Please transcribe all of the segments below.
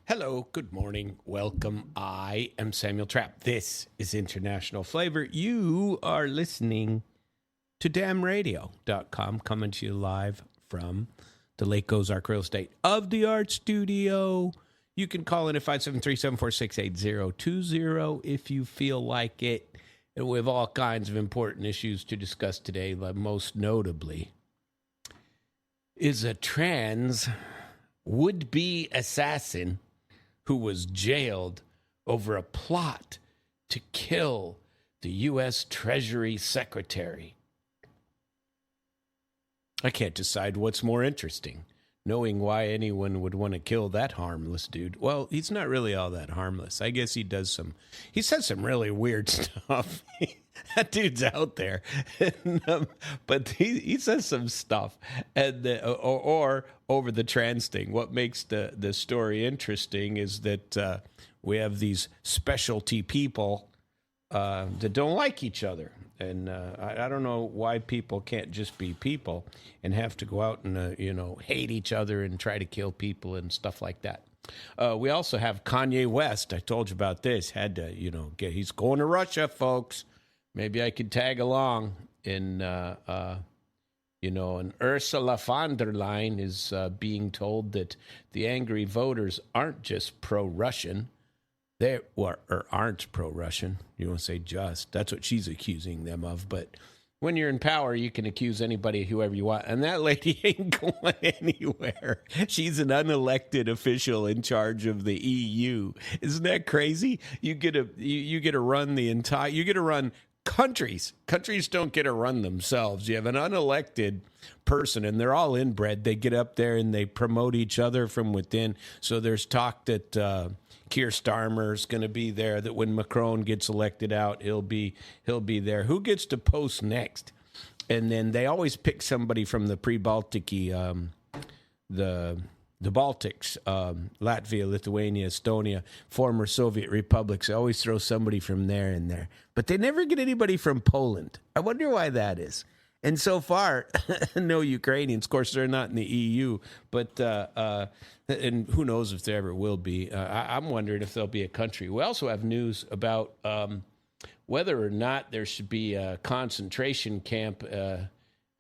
Hello, good morning, welcome. I am Samuel Trapp. This is International Flavor. You are listening to damradio.com, coming to you live from the Lake Ozark Real Estate of the Art Studio. You can call in at 573-746-8020 if you feel like it. And we have all kinds of important issues to discuss today, but most notably is a trans would-be assassin who was jailed over a plot to kill the U.S. Treasury Secretary. I can't decide what's more interesting, knowing why anyone would want to kill that harmless dude. Well, he's not really all that harmless. I guess he says some really weird stuff. That dude's out there, but he says some stuff, and or over the trans thing. What makes the story interesting is that we have these specialty people that don't like each other, and I don't know why people can't just be people and have to go out and hate each other and try to kill people and stuff like that. We also have Kanye West. I told you about this. Had to he's going to Russia, folks. Maybe I could tag along and Ursula von der Leyen is being told that the angry voters aren't just pro-Russian. They aren't pro-Russian. You want to say just. That's what she's accusing them of. But when you're in power, you can accuse anybody, whoever you want. And that lady ain't going anywhere. She's an unelected official in charge of the EU. Isn't that crazy? You get to run countries. Countries don't get to run themselves. You have an unelected person, and they're all inbred. They get up there and they promote each other from within. So there's talk that Keir Starmer's going to be there, that when Macron gets elected out, he'll be there. Who gets to post next? And then they always pick somebody from the pre-Baltic-y, the Baltics, Latvia, Lithuania, Estonia, former Soviet republics. They always throw somebody from there in there. But they never get anybody from Poland. I wonder why that is. And so far, no Ukrainians. Of course, they're not in the EU, but and who knows if there ever will be. I'm wondering if there'll be a country. We also have news about whether or not there should be a concentration camp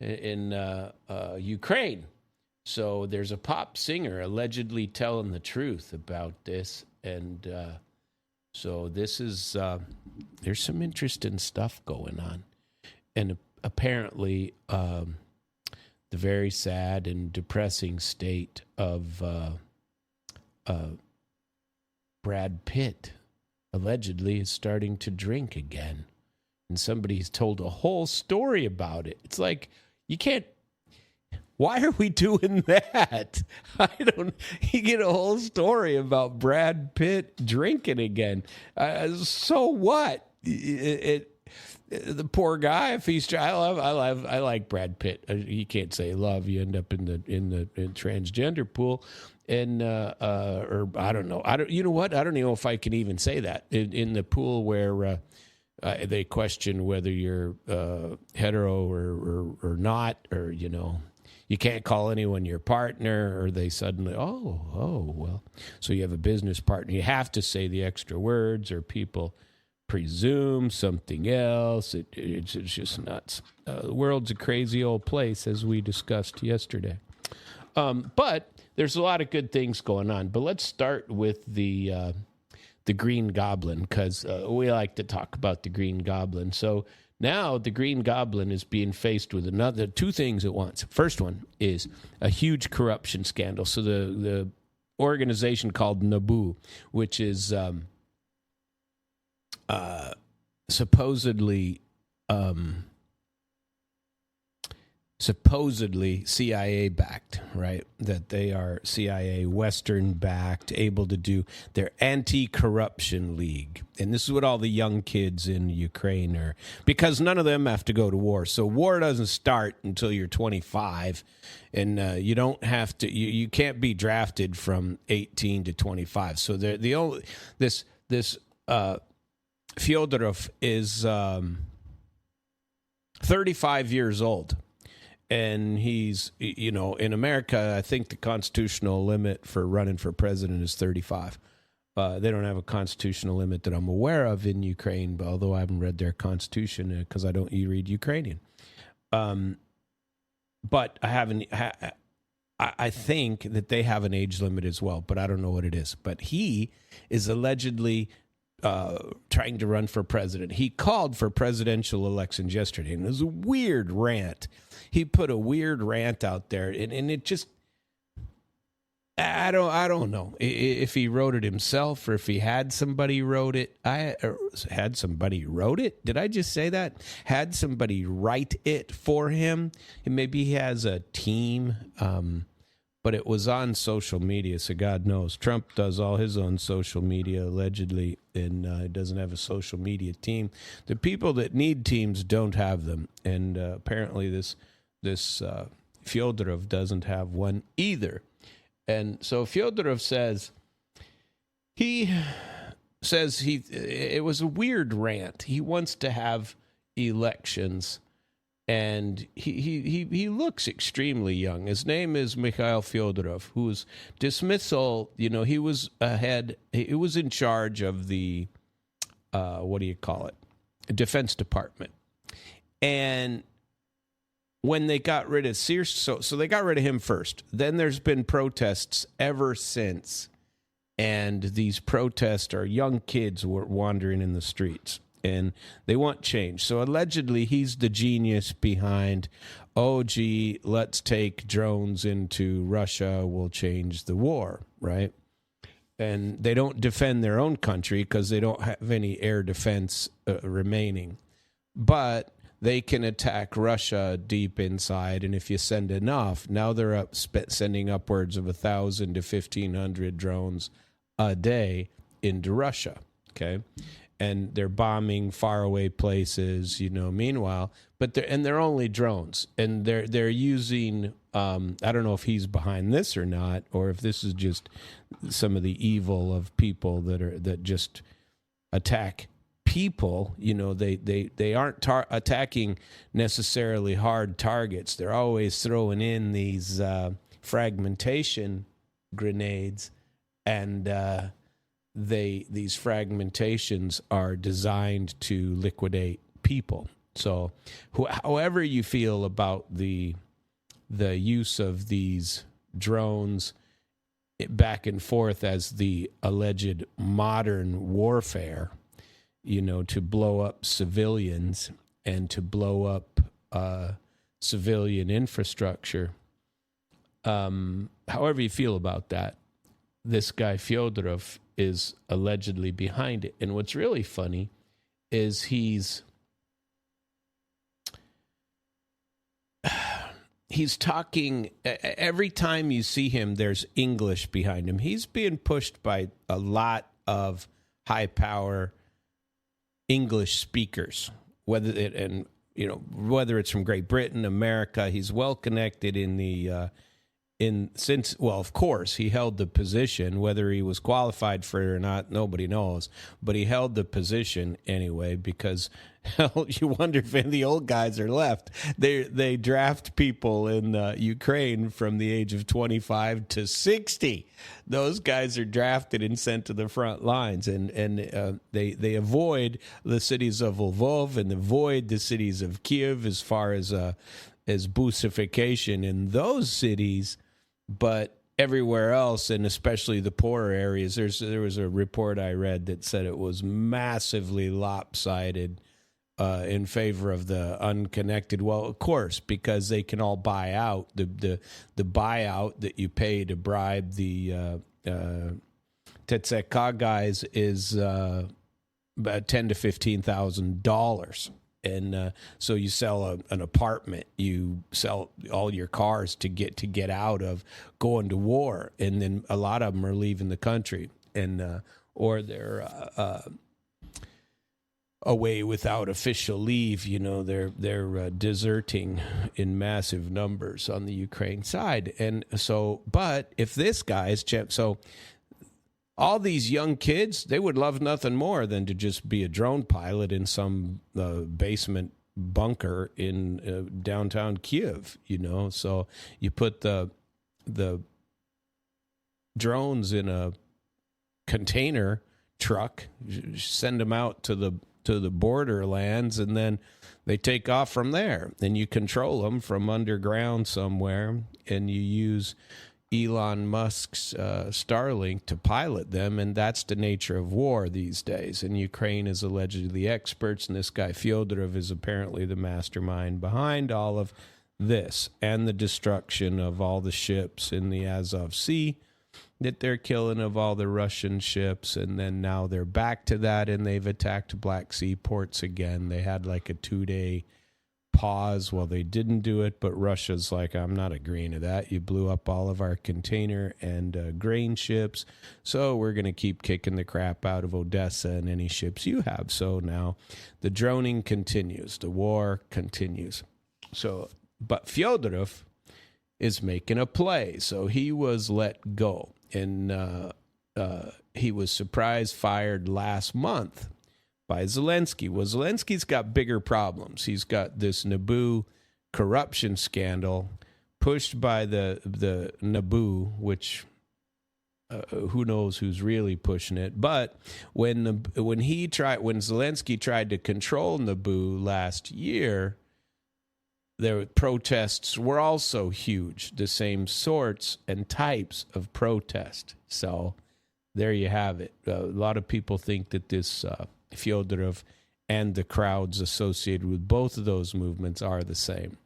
in Ukraine. So there's a pop singer allegedly telling the truth about this. And so this is, there's some interesting stuff going on. And apparently the very sad and depressing state of Brad Pitt allegedly is starting to drink again. And somebody's told a whole story about it. It's like, you can't. Why are we doing that? You get a whole story about Brad Pitt drinking again. So what? The poor guy, if he's I like Brad Pitt. You can't say love. You end up in the transgender pool, and or I don't know. You know what? I don't know if I can even say that in the pool where they question whether you're hetero or not, or you can't call anyone your partner, or they suddenly, well. So you have a business partner. You have to say the extra words, or people presume something else. It's just nuts. The world's a crazy old place, as we discussed yesterday. But there's a lot of good things going on. But let's start with the Green Goblin, because we like to talk about the Green Goblin. So now the Green Goblin is being faced with two things at once. First one is a huge corruption scandal. So the organization called NABU, which is supposedly CIA backed, right? That they are CIA Western backed, able to do their anti-corruption league. And this is what all the young kids in Ukraine are, because none of them have to go to war. So war doesn't start until you're 25, and you don't have to. You can't be drafted from 18 to 25. So this Fyodorov is 35 years old. And he's, in America, I think the constitutional limit for running for president is 35. They don't have a constitutional limit that I'm aware of in Ukraine, but although I haven't read their constitution because I don't read Ukrainian. But I haven't. I think that they have an age limit as well, but I don't know what it is. But he is allegedly trying to run for president. He called for presidential elections yesterday, and it was a weird rant. He put a weird rant out there, and it just, I don't know if he wrote it himself or if he had somebody wrote it. Had somebody wrote it? Did I just say that? Had somebody write it for him? And maybe he has a team, but it was on social media, so God knows. Trump does all his own social media, allegedly, and doesn't have a social media team. The people that need teams don't have them, and apparently this Fyodorov doesn't have one either. And so Fyodorov says it was a weird rant. He wants to have elections, and he looks extremely young. His name is Mikhail Fyodorov, whose dismissal, he was in charge of the, Defense Department. And when they got rid of Sears, so they got rid of him first. Then there's been protests ever since. And these protests are young kids wandering in the streets. And they want change. So allegedly, he's the genius behind, let's take drones into Russia, we'll change the war, right? And they don't defend their own country because they don't have any air defense remaining. But they can attack Russia deep inside, and if you send enough, now they're sending upwards of 1,000 to 1,500 drones a day into Russia, okay? And they're bombing faraway places, meanwhile, but they're only drones, and they're using, I don't know if he's behind this or not, or if this is just some of the evil of people that just attack people. They aren't attacking necessarily hard targets. They're always throwing in these fragmentation grenades, and these fragmentations are designed to liquidate people. So however you feel about the use of these drones back and forth as the alleged modern warfare, to blow up civilians and to blow up civilian infrastructure. However you feel about that, this guy Fyodorov is allegedly behind it. And what's really funny is he's talking, every time you see him, there's English behind him. He's being pushed by a lot of high power English speakers, whether it's from Great Britain, America. He's well connected of course, he held the position. Whether he was qualified for it or not, nobody knows. But he held the position anyway, because you wonder if any of the old guys are left. They draft people in Ukraine from the age of 25 to 60. Those guys are drafted and sent to the front lines, and they avoid the cities of Lvov and avoid the cities of Kiev as far as Bussification in those cities. But everywhere else, and especially the poorer areas, there was a report I read that said it was massively lopsided in favor of the unconnected. Well, of course, because they can all buy out. The buyout that you pay to bribe the Tetseka guys is about $10,000 to $15,000. And so you sell an apartment, you sell all your cars to get out of going to war, and then a lot of them are leaving the country, and or they're away without official leave. They're deserting in massive numbers on the Ukraine side, and so. But if this guy is so. All these young kids, they would love nothing more than to just be a drone pilot in some basement bunker in downtown Kiev, So you put the drones in a container truck, send them out to the borderlands, and then they take off from there. And you control them from underground somewhere, and you use Elon Musk's Starlink to pilot them, and that's the nature of war these days. And Ukraine is allegedly experts, and this guy Fyodorov is apparently the mastermind behind all of this and the destruction of all the ships in the Azov Sea that they're killing, of all the Russian ships. And then now they're back to that, and they've attacked Black Sea ports again. They had like a 2-day pause while they didn't do it, but Russia's like, I'm not agreeing to that. You blew up all of our container and grain ships, so we're going to keep kicking the crap out of Odessa and any ships you have. So now the droning continues. The war continues. So, but Fyodorov is making a play. So he was let go, and he was surprise fired last month by Zelensky. Well, Zelensky's got bigger problems. He's got this Naboo corruption scandal pushed by the Naboo, which who knows who's really pushing it. But when Zelensky tried to control Naboo last year, the protests were also huge, the same sorts and types of protest. So there you have it. A lot of people think that this Fyodorov and the crowds associated with both of those movements are the same.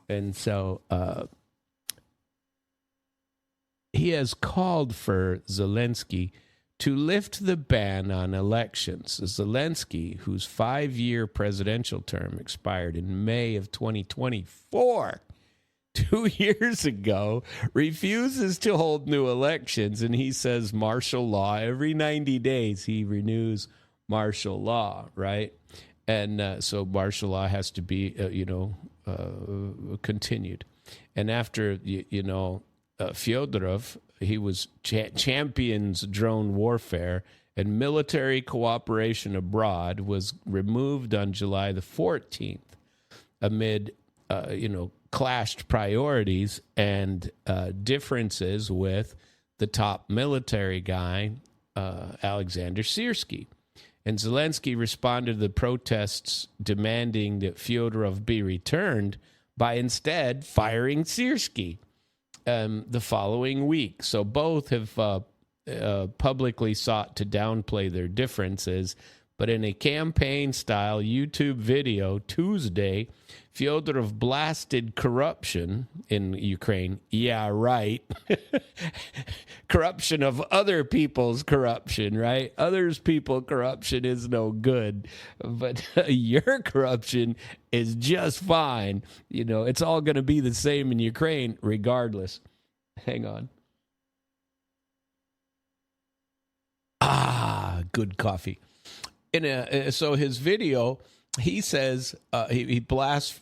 And so he has called for Zelensky to lift the ban on elections. Zelensky, whose 5-year presidential term expired in May of 2024, 2 years ago, refuses to hold new elections, and he says martial law. Every 90 days he renews martial law, right? And so martial law has to be, continued. And after, Fyodorov, he was champions drone warfare, and military cooperation abroad was removed on July the 14th amid, clashed priorities and differences with the top military guy, Alexander Syrskyi. And Zelensky responded to the protests demanding that Fyodorov be returned by instead firing Syrskyi the following week. So both have publicly sought to downplay their differences. But in a campaign-style YouTube video Tuesday, Fyodorov blasted corruption in Ukraine. Yeah, right. Corruption of other people's corruption, right? Others' people corruption is no good. But your corruption is just fine. It's all going to be the same in Ukraine regardless. Hang on. Good coffee. So his video, he says he blasts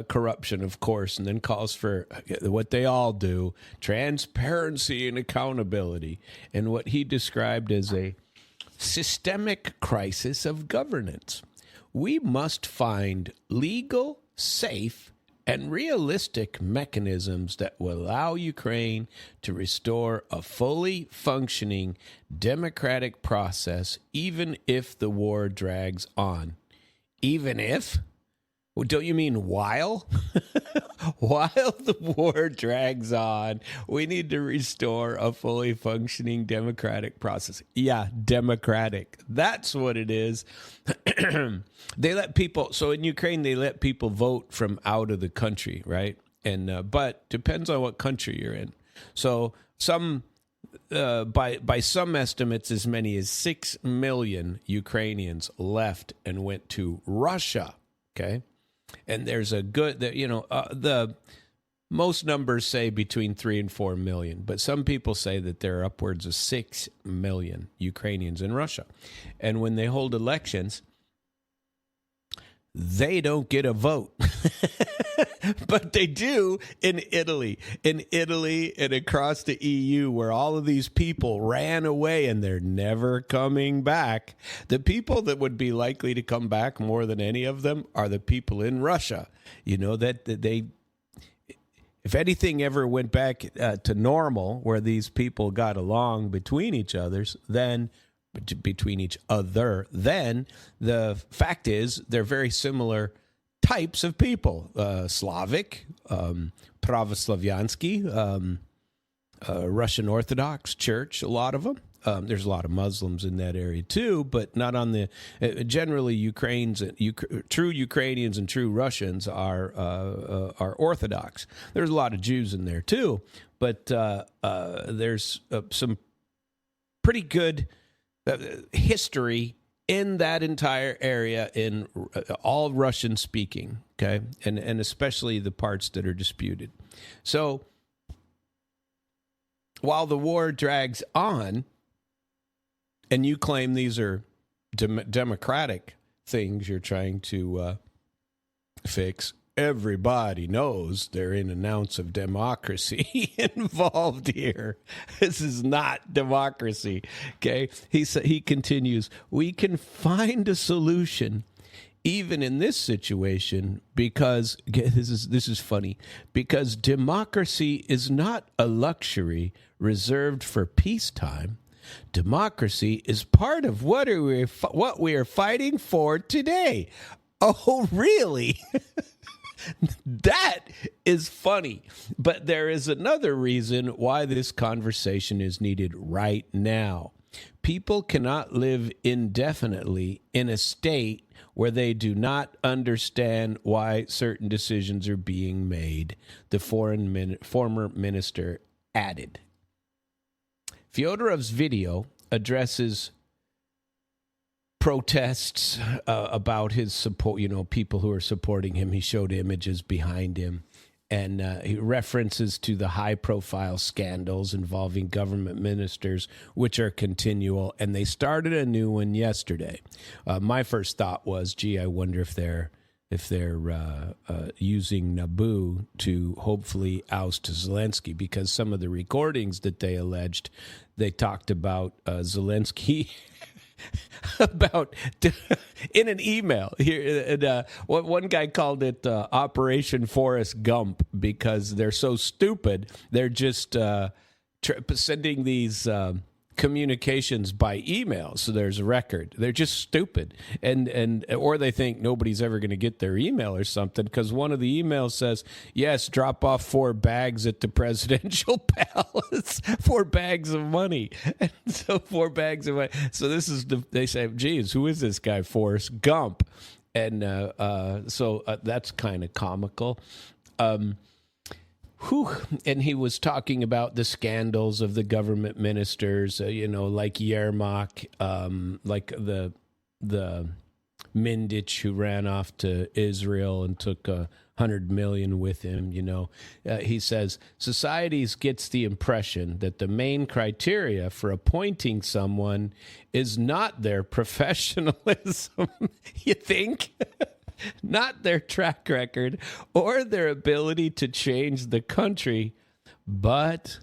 corruption, of course, and then calls for what they all do, transparency and accountability, and what he described as a systemic crisis of governance. We must find legal, safe, and realistic mechanisms that will allow Ukraine to restore a fully functioning democratic process, even if the war drags on. Even if? Well, don't you mean while? While the war drags on, we need to restore a fully functioning democratic process. Yeah, democratic. That's what it is. They let people, so in Ukraine, they let people vote from out of the country, right? And but depends on what country you're in. So some, by some estimates, as many as 6 million Ukrainians left and went to Russia, okay? And there's a good, the most numbers say between 3 and 4 million, but some people say that there are upwards of 6 million Ukrainians in Russia. And when they hold elections, they don't get a vote. But they do in Italy and across the EU, where all of these people ran away and they're never coming back. The people that would be likely to come back more than any of them are the people in Russia. You know, that they, if anything ever went back to normal, where these people got along between each other, then the fact is they're very similar types of people. Slavic, Pravoslaviansky, Russian Orthodox Church, a lot of them. There's a lot of Muslims in that area too, but not on the. Generally, true Ukrainians and true Russians are Orthodox. There's a lot of Jews in there too, but there's some pretty good history in that entire area, in all Russian speaking. Okay, and especially the parts that are disputed. So while the war drags on, and you claim these are democratic things you're trying to fix, everybody knows there ain't an ounce of democracy involved here. This is not democracy, okay? He continues, we can find a solution even in this situation because, this is funny, because democracy is not a luxury reserved for peacetime. Democracy is part of what we are fighting for today. Oh, really? That is funny. But there is another reason why this conversation is needed right now. People cannot live indefinitely in a state where they do not understand why certain decisions are being made, the former minister added. Fyodorov's video addresses protests about his support, people who are supporting him. He showed images behind him, and he references to the high-profile scandals involving government ministers, which are continual, and they started a new one yesterday. My first thought was, gee, I wonder if they're using Naboo to hopefully oust Zelensky, because some of the recordings that they alleged, they talked about Zelensky about in an email here. And, one guy called it Operation Forrest Gump because they're so stupid. They're just sending these communications by email, so there's a record. They're just stupid, and or they think nobody's ever going to get their email or something, because one of the emails says, yes, drop off 4 bags at the presidential palace, 4 bags of money, and so 4 bags of money. So this is they say, geez, who is this guy, Forrest Gump? And so that's kind of comical. And he was talking about the scandals of the government ministers, like Yermak, like the Mindich who ran off to Israel and took $100 million with him. He says societies gets the impression that the main criteria for appointing someone is not their professionalism. You think? Not their track record or their ability to change the country, but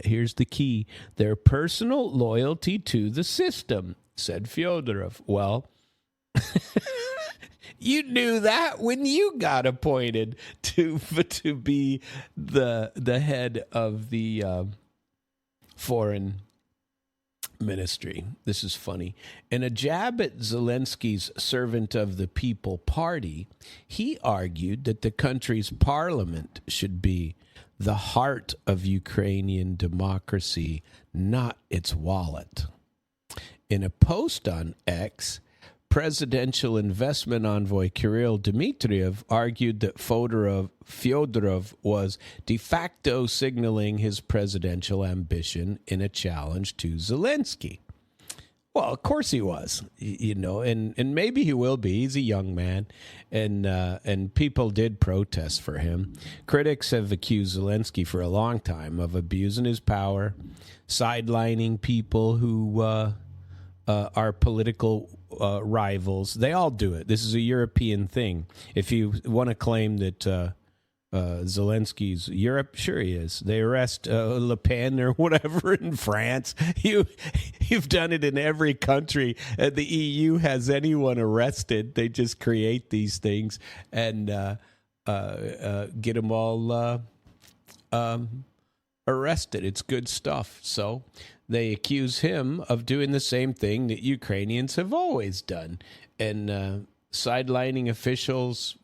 here's the key, their personal loyalty to the system, said Fyodorov. Well, you knew that when you got appointed to be the head of the foreign ministry. This is funny. In a jab at Zelensky's Servant of the People party, he argued that the country's parliament should be the heart of Ukrainian democracy, not its wallet. In a post on X, presidential investment envoy Kirill Dmitriev argued that Fyodorov was de facto signaling his presidential ambition in a challenge to Zelensky. Well, of course he was, and maybe he will be. He's a young man, and people did protest for him. Critics have accused Zelensky for a long time of abusing his power, sidelining people who are political rivals. They all do it. This is a European thing. If you want to claim that Zelensky's Europe? Sure he is. They arrest Le Pen or whatever in France. You've done it in every country. The EU has anyone arrested. They just create these things and get them all arrested. It's good stuff. So they accuse him of doing the same thing that Ukrainians have always done. And sidelining officials,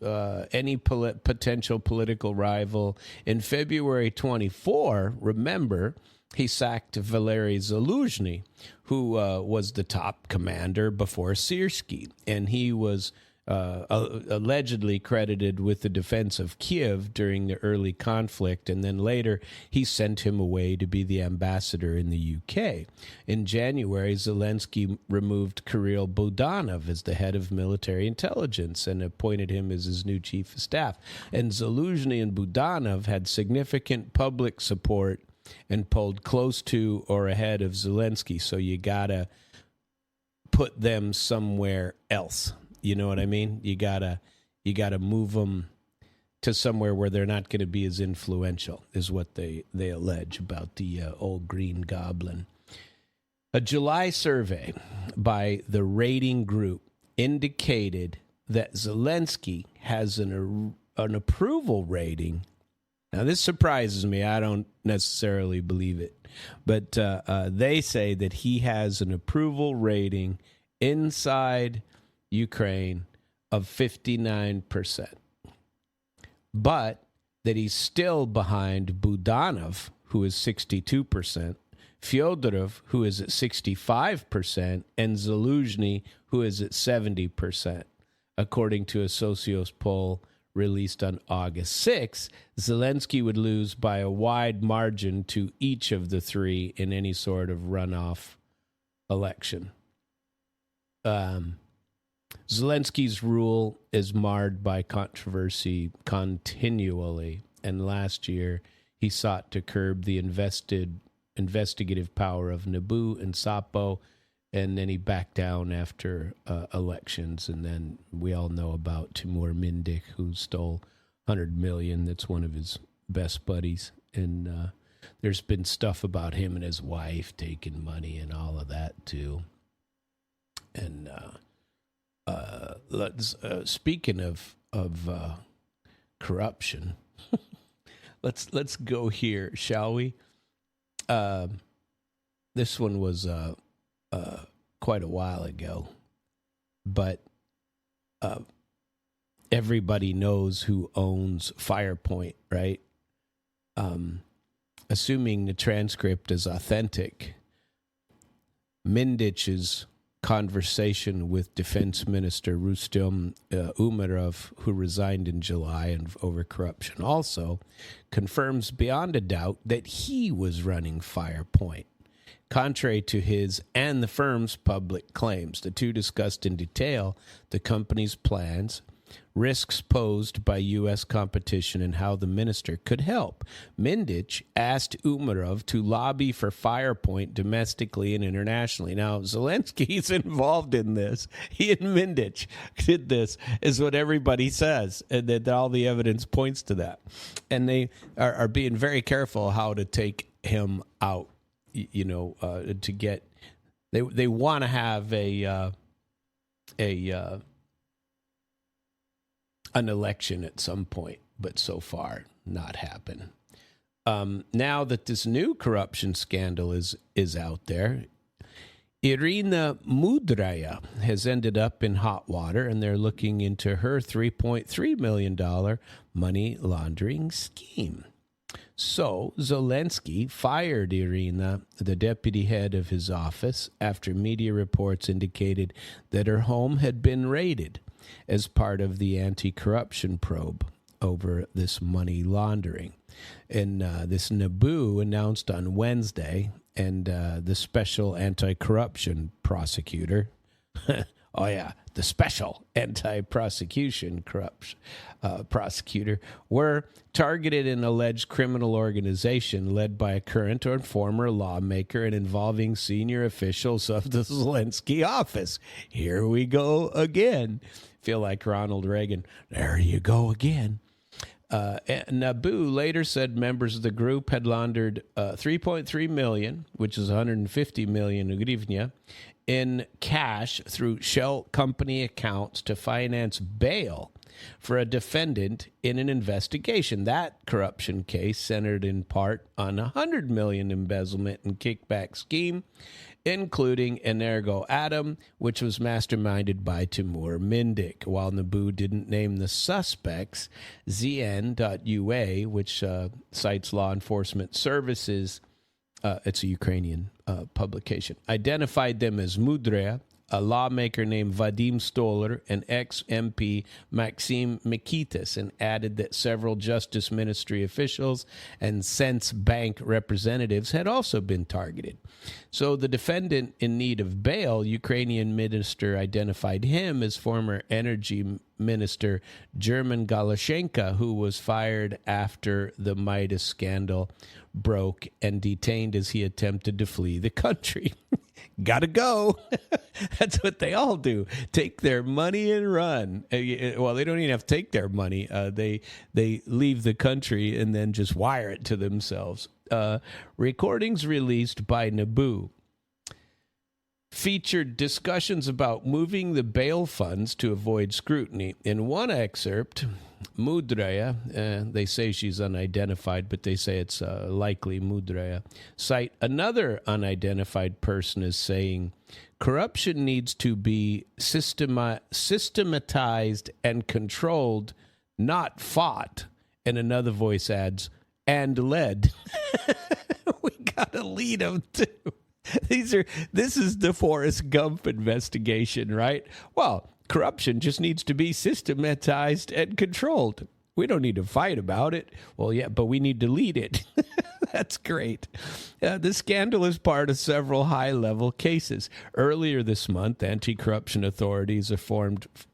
any potential political rival. In February 24, remember, he sacked Valery Zaluzhny, who was the top commander before Syrskyi, and he was allegedly credited with the defense of Kiev during the early conflict, and then later he sent him away to be the ambassador in the UK. In January, Zelensky removed Kirill Budanov as the head of military intelligence and appointed him as his new chief of staff. And Zaluzhny and Budanov had significant public support and pulled close to or ahead of Zelensky, so you gotta put them somewhere else. You know what I mean? You gotta move them to somewhere where they're not going to be as influential, is what they allege about the old Green Goblin. A July survey by the rating group indicated that Zelensky has an approval rating. Now, this surprises me. I don't necessarily believe it. But they say that he has an approval rating inside Ukraine of 59%, but that he's still behind Budanov, who is 62%, Fyodorov, who is at 65%, and Zaluzhny, who is at 70%. According to a Socios poll released on August 6, Zelensky would lose by a wide margin to each of the three in any sort of runoff election. Zelensky's rule is marred by controversy continually, and last year he sought to curb the investigative power of NABU and SAPO, and then he backed down after elections. And then we all know about Timur Mindik, who stole $100 million. That's one of his best buddies, and there's been stuff about him and his wife taking money and all of that too. And speaking of corruption, let's go here, shall we? This one was quite a while ago, but everybody knows who owns Firepoint, right? Assuming the transcript is authentic, Mindich's conversation with Defense Minister Rustem Umerov, who resigned in July and over corruption, also confirms beyond a doubt that he was running Firepoint. Contrary to his and the firm's public claims, the two discussed in detail the company's plans, risks posed by U.S. competition, and how the minister could help. Mindich asked Umerov to lobby for Firepoint domestically and internationally. Now, Zelensky's involved in this. He and Mindich did this, is what everybody says, and that all the evidence points to that. And they are being very careful how to take him out, to get... They want to have an election at some point, but so far not happen. Now that this new corruption scandal is out there, Irina Mudraya has ended up in hot water, and they're looking into her $3.3 million money laundering scheme. So Zelensky fired Irina, the deputy head of his office, after media reports indicated that her home had been raided as part of the anti-corruption probe over this money laundering. And this NABU announced on Wednesday, and the special anti-corruption prosecutor, the special anti-prosecution prosecutor, were targeted an alleged criminal organization led by a current or former lawmaker and involving senior officials of the Zelensky office. Here we go again. Feel like Ronald Reagan. There you go again. Naboo later said members of the group had laundered 3.3 million, which is 150 million hryvnia, in cash through shell company accounts to finance bail for a defendant in an investigation. That corruption case centered in part on $100 million embezzlement and kickback scheme, including Energo Atom, which was masterminded by Timur Mindik. While Naboo didn't name the suspects, ZN.UA, which cites law enforcement services, it's a Ukrainian publication, identified them as Mudrea, a lawmaker named Vadim Stolar, and ex-MP Maxim Mikitas, and added that several Justice Ministry officials and Sense Bank representatives had also been targeted. So the defendant in need of bail, Ukrainian minister, identified him as former energy minister German Galashenka, who was fired after the Midas scandal broke and detained as he attempted to flee the country. Gotta go. That's what they all do. Take their money and run. Well, they don't even have to take their money. They leave the country and then just wire it to themselves. Recordings released by Naboo featured discussions about moving the bail funds to avoid scrutiny. In one excerpt, Mudrea, they say she's unidentified, but they say it's likely Mudrea, cite another unidentified person as saying, corruption needs to be systematized and controlled, not fought. And another voice adds, and led. We got to lead them too. This is the Forrest Gump investigation, right? Well, corruption just needs to be systematized and controlled. We don't need to fight about it. Well, yeah, but we need to lead it. That's great. The scandal is part of several high-level cases. Earlier this month, anti-corruption authorities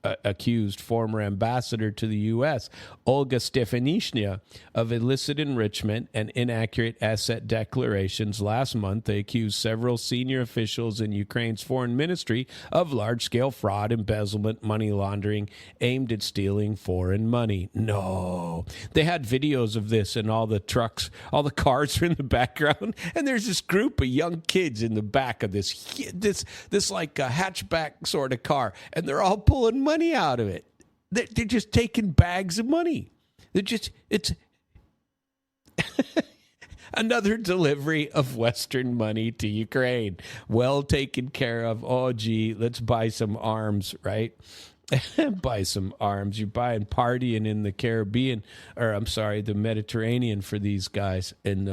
accused former ambassador to the U.S., Olga Stefanishina, of illicit enrichment and inaccurate asset declarations. Last month, they accused several senior officials in Ukraine's foreign ministry of large-scale fraud, embezzlement, money laundering aimed at stealing foreign money. No. They had videos of this in all the trucks, all the cars are in the background, and there's this group of young kids in the back of this like a hatchback sort of car, and they're all pulling money out of it. They're just taking bags of money. It's another delivery of Western money to Ukraine. Well taken care of. Oh, gee, let's buy some arms, right? Buy some arms. You're buying partying in the Caribbean, or I'm sorry, the Mediterranean for these guys, and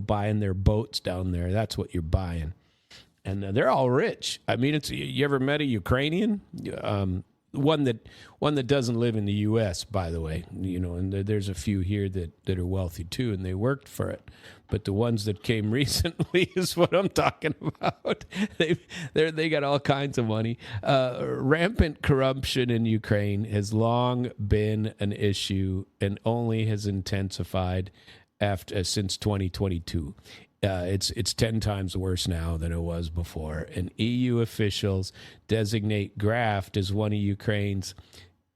buying their boats down there. That's what you're buying, and they're all rich. I mean, you ever met a Ukrainian? One that doesn't live in the U.S., by the way, and there's a few here that are wealthy too, and they worked for it. But the ones that came recently is what I'm talking about. They got all kinds of money. Rampant corruption in Ukraine has long been an issue and only has intensified since 2022. It's 10 times worse now than it was before. And EU officials designate graft as one of Ukraine's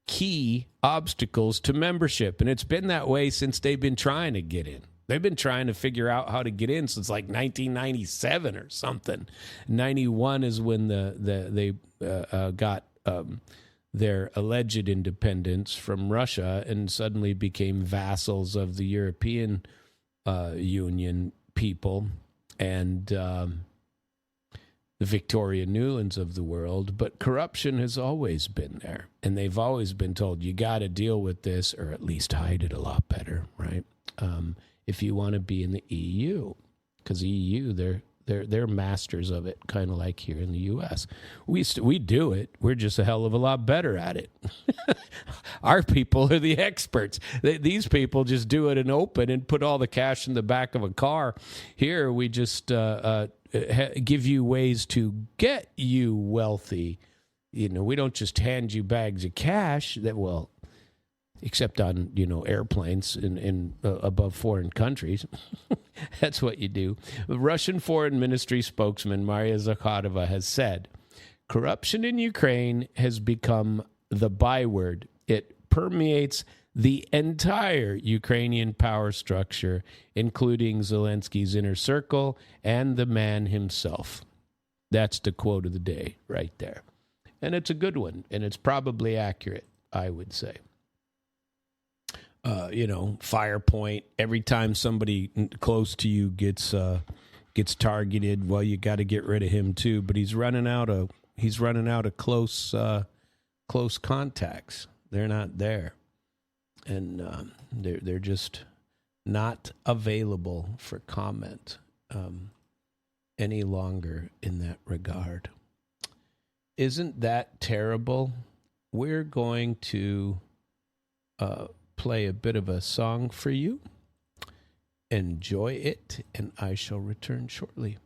key obstacles to membership. And it's been that way since they've been trying to get in. They've been trying to figure out how to get in since like 1997 or something. 91 is when they got their alleged independence from Russia and suddenly became vassals of the European Union people and the Victoria Newlands of the world. But corruption has always been there, and they've always been told you got to deal with this, or at least hide it a lot better, right? If you want to be in the EU, because EU they're masters of it, kind of like here in the U.S. We do it. We're just a hell of a lot better at it. Our people are the experts. These people just do it in open and put all the cash in the back of a car. Here, we just give you ways to get you wealthy. We don't just hand you bags of cash except on, airplanes in above foreign countries. That's what you do. The Russian Foreign Ministry spokesman Maria Zakharova has said, corruption in Ukraine has become the byword. It permeates the entire Ukrainian power structure, including Zelensky's inner circle and the man himself. That's the quote of the day right there. And it's a good one, and it's probably accurate, I would say. Fire point. Every time somebody close to you gets targeted, well, you got to get rid of him too. But he's running out of close contacts. They're not there, and they're just not available for comment any longer in that regard. Isn't that terrible? We're going to play a bit of a song for you. Enjoy it, and I shall return shortly.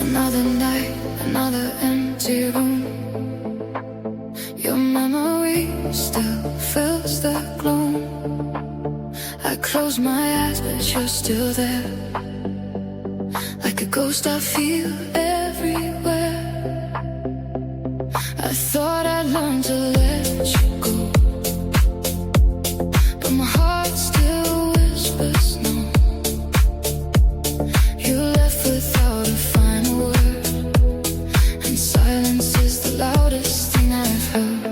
Another night, another empty room. Your memory still fills the gloom. I close my eyes, but you're still there. Like a ghost, I feel everywhere. I thought I'd learned to let you go, but my heart still whispers no. You left without a final word, and silence is the loudest thing I've heard.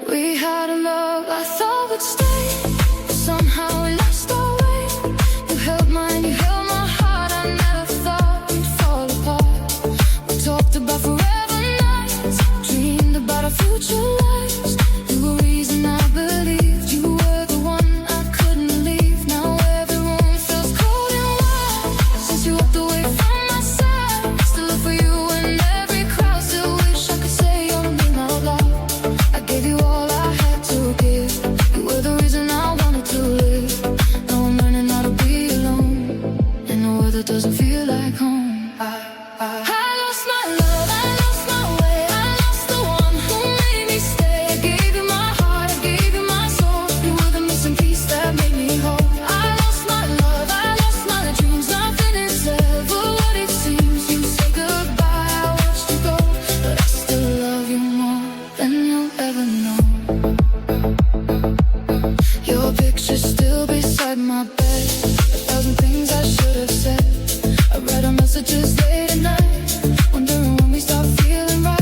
We had a love I thought would stay, but somehow we lost our way. You held mine, you held my heart. I never thought we'd fall apart. We talked about forever nights, dreamed about our future lives. You were reason I believed, you were the one I couldn't leave. Now every room feels cold and wild since you walked away from my side. Still look for you in every crowd, still wish I could say your name out loud. I gave you all I had to give, you were the reason I wanted to live. Now I'm learning how to be alone in a world that doesn't feel like home. I lost my love, I lost my way, I lost the one who made me stay. I gave you my heart, I gave you my soul. You were the missing piece that made me whole. I lost my love, I lost my dreams. Nothing is ever what it seems. You say goodbye, I watched you go, but I still love you more than you'll ever know. Your picture's still beside my bed, 1,000 things I should have said. I read our messages late at night, wondering when we stop feeling right.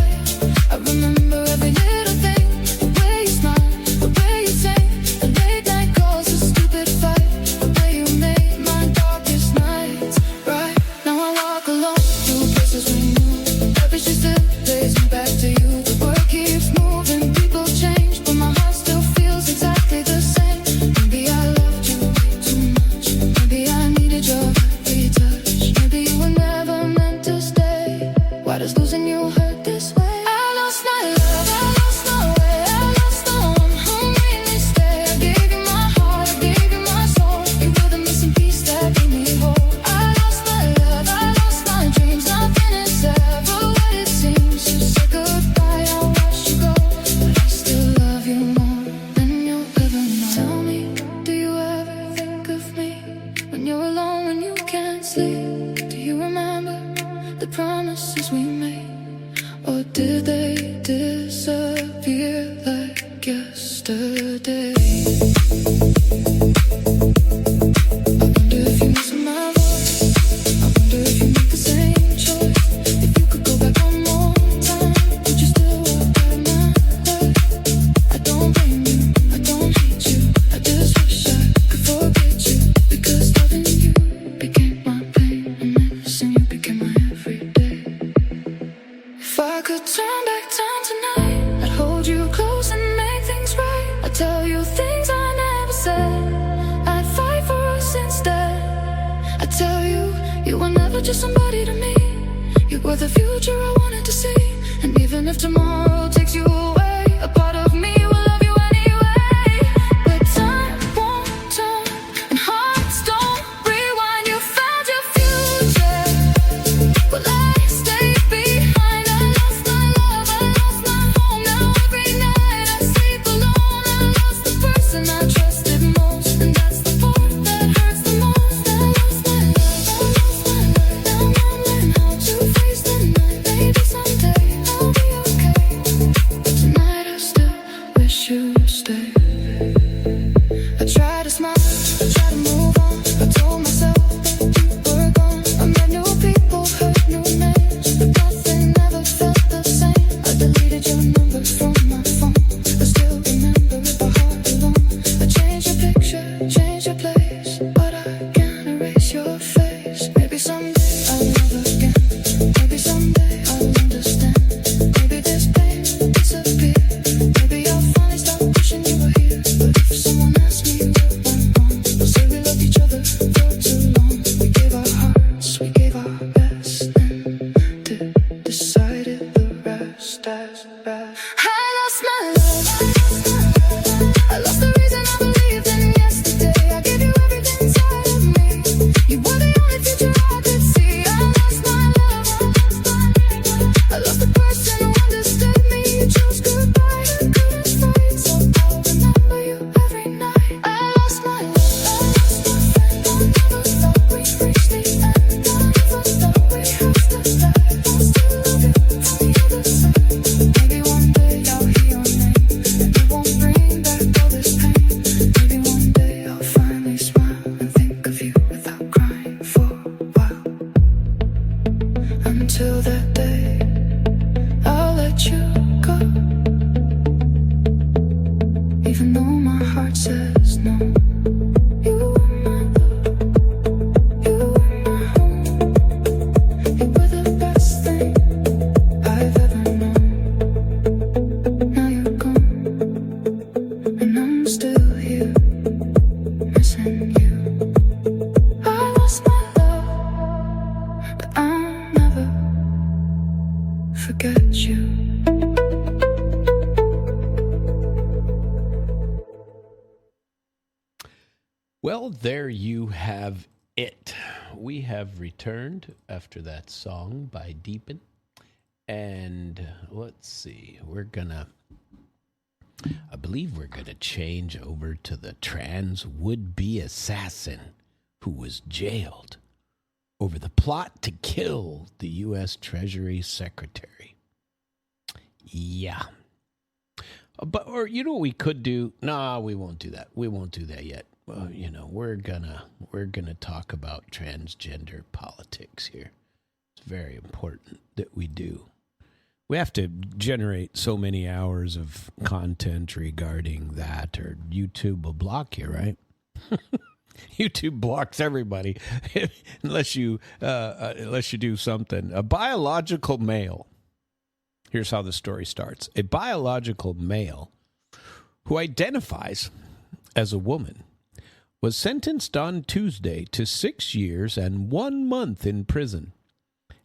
I remember every little thing, the way you smile, the way you sing, the late night calls, the stupid fight, the way you made my darkest nights bright. Now I walk alone through places we knew, every street still takes me back to you. The world keeps moving, people change, but my heart still feels exactly the same. Maybe I loved you way too much, maybe I needed your every touch, maybe you were never meant to stay. Why does losing you hurt this way? I lost my love, I lost my way, I lost the one who made me stay. I gave you my heart, I gave you my soul. You were the missing piece that made me whole. I lost my love, I lost my dreams. Nothing is ever what it seems. You said goodbye, I watched you go, but I still love you more than you'll ever know. Tell me, do you ever think of me when you're alone, when you can't sleep? Do you remember the promises we made, or did they disappear like yesterday? I wonder if you miss my voice, I wonder if you make the same choice. If you could go back one more time, would you still walk down my life? I don't blame you, I don't hate you, I just wish I could forget you, because loving you became my pain, and missing you became my everyday. If I could turn back time tonight, I'd hold you close and make things right. I'd tell you things I never said, I'd fight for us instead. I'd tell you, you were never just somebody to me. You were the future I wanted to see. And even if tomorrow takes you away, a part of me will love you anyway. But time won't turn, and hearts don't rewind. You found your future, well I stayed behind. I lost my forget you. Well, there you have it. We have returned after that song by Deepin. And let's see, I believe we're gonna change over to the trans would-be assassin who was jailed over the plot to kill the U.S. Treasury Secretary. Yeah. Or you know what we could do? No, we won't do that. We won't do that yet. We're gonna talk about transgender politics here. It's very important that we do. We have to generate so many hours of content regarding that, or YouTube will block you, right? YouTube blocks everybody unless you do something. A biological male. Here's how the story starts. A biological male who identifies as a woman was sentenced on Tuesday to 6 years and 1 month in prison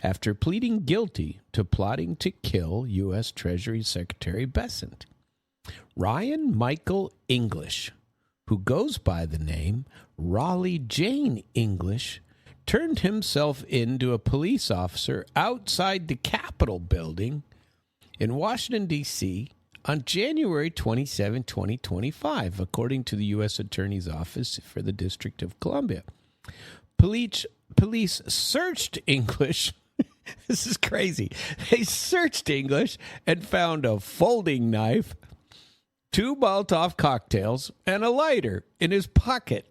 after pleading guilty to plotting to kill U.S. Treasury Secretary Besant. Ryan Michael English, who goes by the name Raleigh Jane English, turned himself into a police officer outside the Capitol building in Washington, D.C., on January 27, 2025, according to the U.S. Attorney's Office for the District of Columbia. Police searched English. This is crazy. They searched English and found a folding knife, 2 Molotov cocktails, and a lighter in his pocket.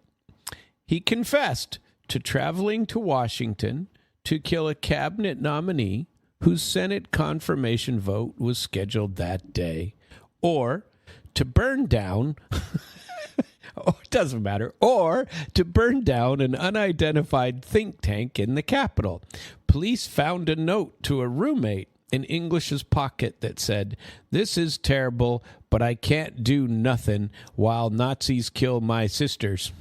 He confessed to traveling to Washington to kill a cabinet nominee whose Senate confirmation vote was scheduled that day, or to burn down, it doesn't matter, or to burn down an unidentified think tank in the Capitol. Police found a note to a roommate in English's pocket that said, "This is terrible, but I can't do nothing while Nazis kill my sisters."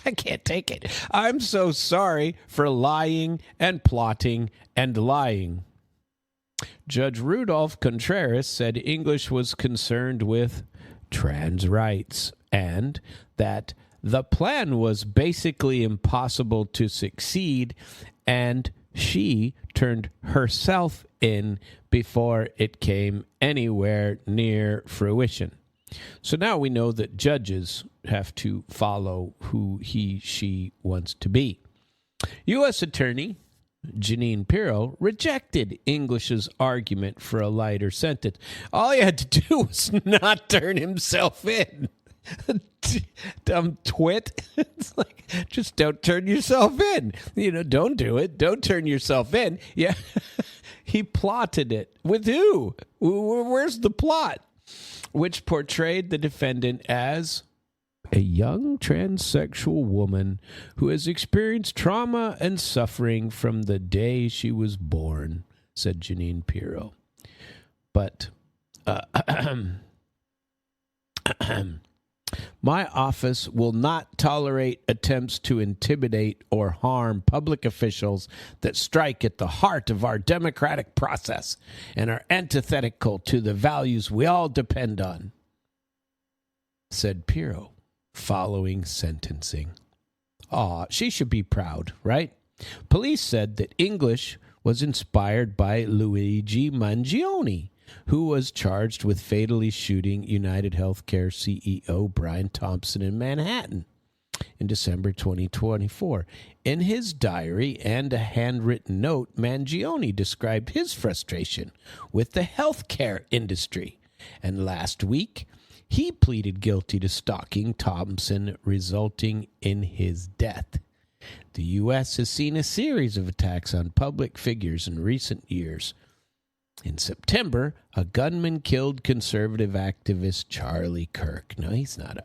I can't take it. I'm so sorry for lying and plotting and lying. Judge Rudolph Contreras said English was concerned with trans rights and that the plan was basically impossible to succeed, and she turned herself in before it came anywhere near fruition. So now we know that judges have to follow who she wants to be. U.S. Attorney Jeanine Pirro rejected English's argument for a lighter sentence. All he had to do was not turn himself in. Dumb twit. It's like, just don't turn yourself in. Don't do it. Don't turn yourself in. Yeah. He plotted it. With who? Where's the plot? Which portrayed the defendant as a young transsexual woman who has experienced trauma and suffering from the day she was born, said Jeanine Pirro. But my office will not tolerate attempts to intimidate or harm public officials that strike at the heart of our democratic process and are antithetical to the values we all depend on, said Pirro following sentencing. She should be proud, right? Police said that English was inspired by Luigi Mangione, who was charged with fatally shooting United Healthcare CEO Brian Thompson in Manhattan in December 2024. In his diary and a handwritten note, Mangione described his frustration with the healthcare industry. And last week, he pleaded guilty to stalking Thompson, resulting in his death. The U.S. has seen a series of attacks on public figures in recent years. In September, a gunman killed conservative activist Charlie Kirk. No, he's not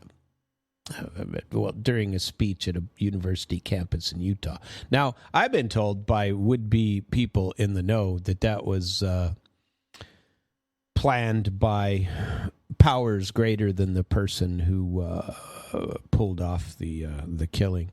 during a speech at a university campus in Utah. Now, I've been told by would-be people in the know that was planned by powers greater than the person who pulled off the killing.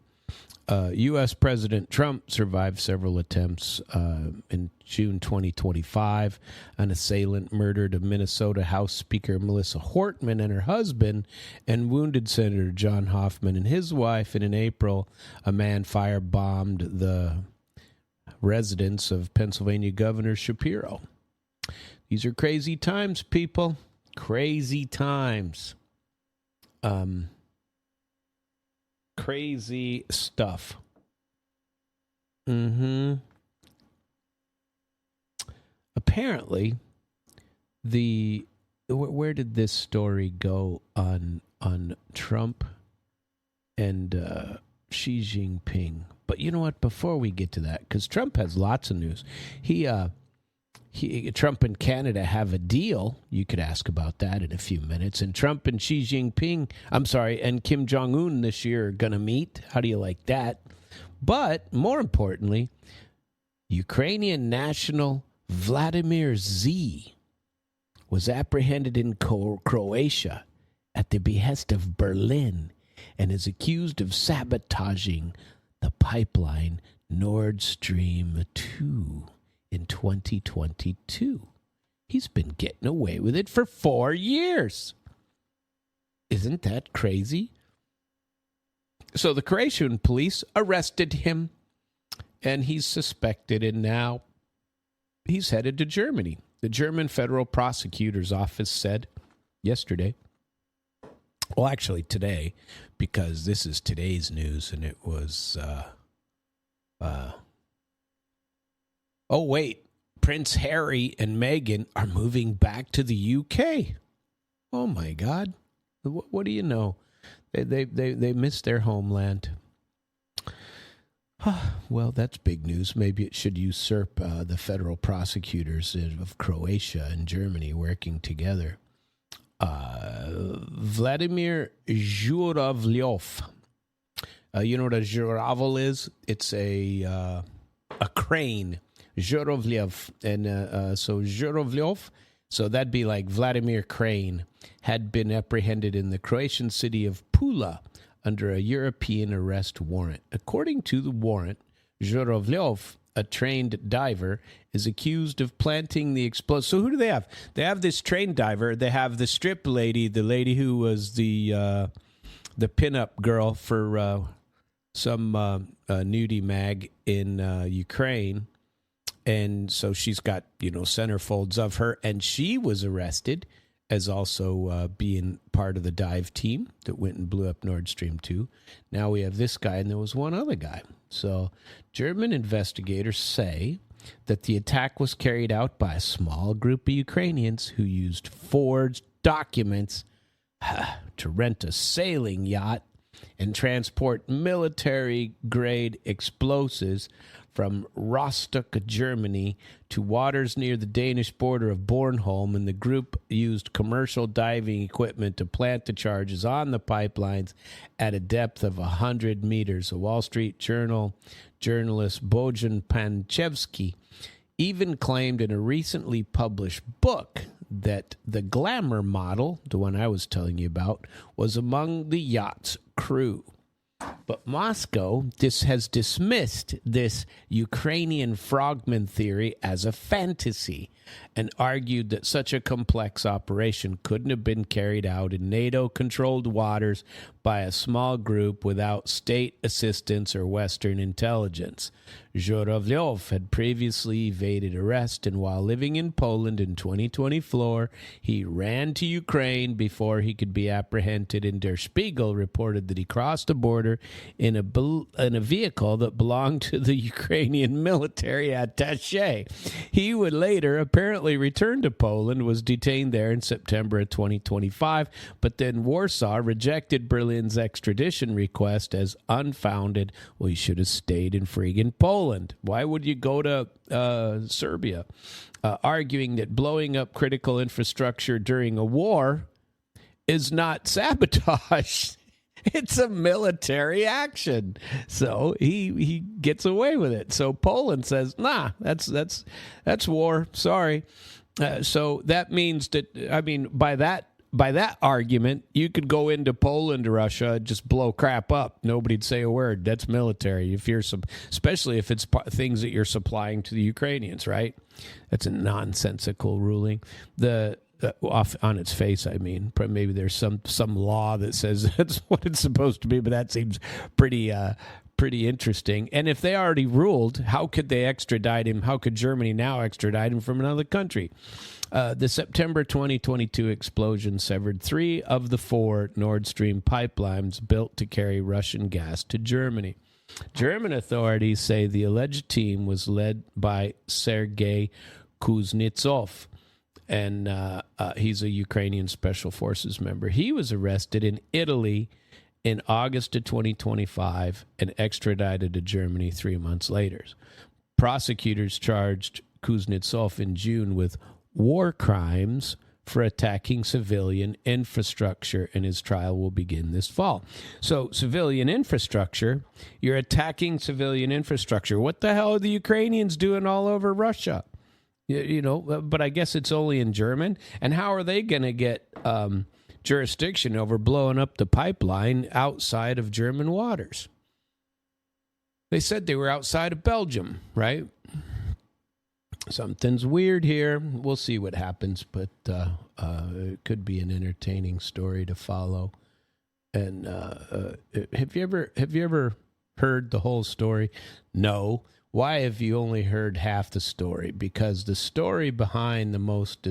U.S. President Trump survived several attempts. In June 2025, an assailant murdered a Minnesota House Speaker Melissa Hortman and her husband and wounded Senator John Hoffman and his wife. And in April, a man firebombed the residence of Pennsylvania Governor Shapiro. These are crazy times, people. Crazy times. Crazy stuff. Apparently, where did this story go on Trump and Xi Jinping? But you know what? Before we get to that, because Trump has lots of news. Trump and Canada have a deal. You could ask about that in a few minutes. And Trump and Xi Jinping, and Kim Jong-un this year are going to meet. How do you like that? But more importantly, Ukrainian national Vladimir Z was apprehended in Croatia at the behest of Berlin and is accused of sabotaging the pipeline Nord Stream 2 in 2022. He's been getting away with it for 4 years. Isn't that crazy? So the Croatian police arrested him, and he's suspected, and now he's headed to Germany. The German Federal Prosecutor's Office said yesterday, well, actually today, because this is today's news, and it was, oh, wait, Prince Harry and Meghan are moving back to the UK. Oh, my God. What do you know? They miss their homeland. Well, that's big news. Maybe it should usurp the federal prosecutors of Croatia and Germany working together. Vladimir Zhuravlyov. You know what a Zhuravel is? It's a crane. Zhuravlyov. And so Zhuravlyov, so that'd be like Vladimir Crane, had been apprehended in the Croatian city of Pula under a European arrest warrant. According to the warrant, Zhuravlyov, a trained diver, is accused of planting the explosive. So who do they have? They have this trained diver. They have the strip lady, the lady who was the pinup girl for some nudie mag in Ukraine. And so she's got, centerfolds of her. And she was arrested as also being part of the dive team that went and blew up Nord Stream 2. Now we have this guy, and there was one other guy. So German investigators say that the attack was carried out by a small group of Ukrainians who used forged documents to rent a sailing yacht and transport military-grade explosives from Rostock, Germany, to waters near the Danish border of Bornholm, and the group used commercial diving equipment to plant the charges on the pipelines at a depth of 100 meters. A Wall Street Journal journalist, Bojan Panchevsky, even claimed in a recently published book that the glamour model, the one I was telling you about, was among the yacht's crew. But Moscow has dismissed this Ukrainian frogman theory as a fantasy and argued that such a complex operation couldn't have been carried out in NATO-controlled waters by a small group without state assistance or Western intelligence. Zhuravlyov had previously evaded arrest, and while living in Poland in 2024, he ran to Ukraine before he could be apprehended, and Der Spiegel reported that he crossed the border in a vehicle that belonged to the Ukrainian military attaché. He would later apparently return to Poland, was detained there in September of 2025, but then Warsaw rejected Berlin's extradition request as unfounded. Well, he should have stayed in friggin' Poland. Why would you go to Serbia? Arguing that blowing up critical infrastructure during a war is not sabotage. It's a military action. So he gets away with it. So Poland says, nah, that's war. Sorry. So that means that, by that by that argument, you could go into Poland or Russia, just blow crap up. Nobody'd say a word. That's military. If you're especially if it's things that you're supplying to the Ukrainians, right? That's a nonsensical ruling. Off on its face, I mean, maybe there's some law that says that's what it's supposed to be, but that seems pretty interesting. And if they already ruled, how could they extradite him? How could Germany now extradite him from another country? The September 2022 explosion severed 3 of the 4 Nord Stream pipelines built to carry Russian gas to Germany. German authorities say the alleged team was led by Sergei Kuznetsov, and he's a Ukrainian Special Forces member. He was arrested in Italy in August of 2025 and extradited to Germany 3 months later. Prosecutors charged Kuznetsov in June with war crimes for attacking civilian infrastructure, and his trial will begin this fall. So civilian infrastructure, you're attacking civilian infrastructure. What the hell are the Ukrainians doing all over Russia? You know, but I guess it's only in German. And how are they going to get jurisdiction over blowing up the pipeline outside of German waters? They said they were outside of Belgium, right? Something's weird here. We'll see what happens, but it could be an entertaining story to follow. And have you ever heard the whole story? No. Why have you only heard half the story? Because the story behind the most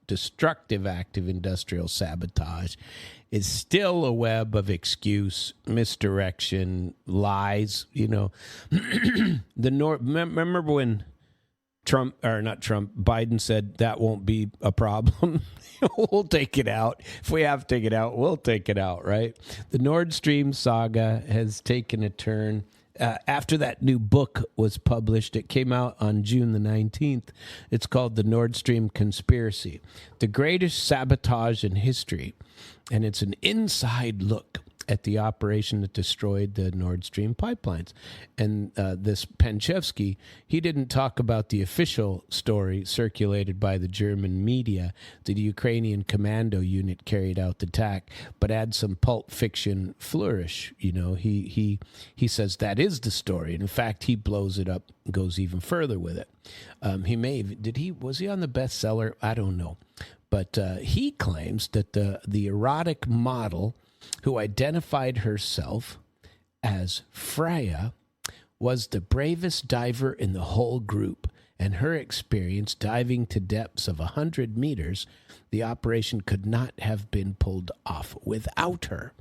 destructive act of industrial sabotage is still a web of excuse, misdirection, lies. You know, remember when Biden said that won't be a problem. We'll take it out. If we have to take it out, we'll take it out, right? The Nord Stream saga has taken a turn. After that new book was published, it came out on June the 19th. It's called The Nord Stream Conspiracy, the greatest sabotage in history. And it's an inside look at the operation that destroyed the Nord Stream pipelines. And this Penchevsky, he didn't talk about the official story circulated by the German media that the Ukrainian commando unit carried out the attack, but add some pulp fiction flourish. You know, he says that is the story. And in fact, he blows it up, goes even further with it. Was he on the bestseller? I don't know. But he claims that the erotic model who identified herself as Freya was the bravest diver in the whole group, and her experience diving to depths of 100 meters, the operation could not have been pulled off without her.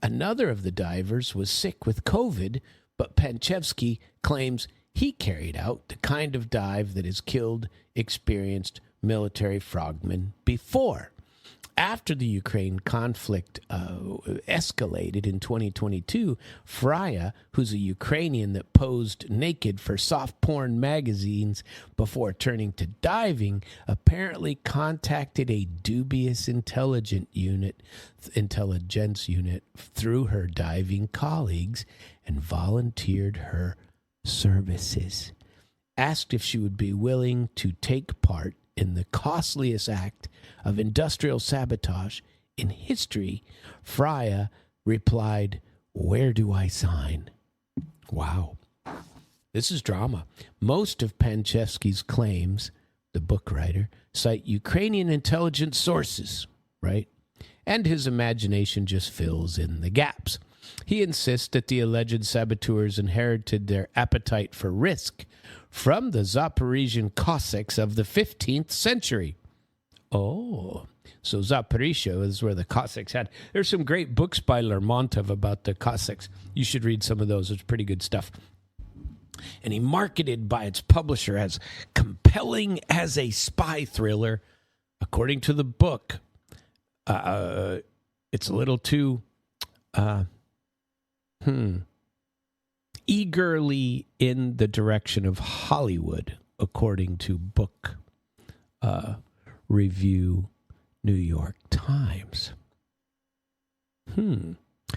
Another of the divers was sick with COVID, but Penchevsky claims he carried out the kind of dive that has killed experienced military frogmen before. After the Ukraine conflict escalated in 2022, Freya, who's a Ukrainian that posed naked for soft porn magazines before turning to diving, apparently contacted a dubious intelligence unit through her diving colleagues and volunteered her services. Asked if she would be willing to take part in the costliest act of industrial sabotage in history, Freya replied, "Where do I sign?" Wow. This is drama. Most of Penchevsky's claims, the book writer, cite Ukrainian intelligence sources, right? And his imagination just fills in the gaps. He insists that the alleged saboteurs inherited their appetite for risk from the Zaporizhian Cossacks of the 15th century. Oh, so Zaporizhia is where the Cossacks had. There's some great books by Lermontov about the Cossacks. You should read some of those. It's pretty good stuff. And he marketed by its publisher as compelling as a spy thriller. According to the book, it's a little too eagerly in the direction of Hollywood, according to book review New York Times.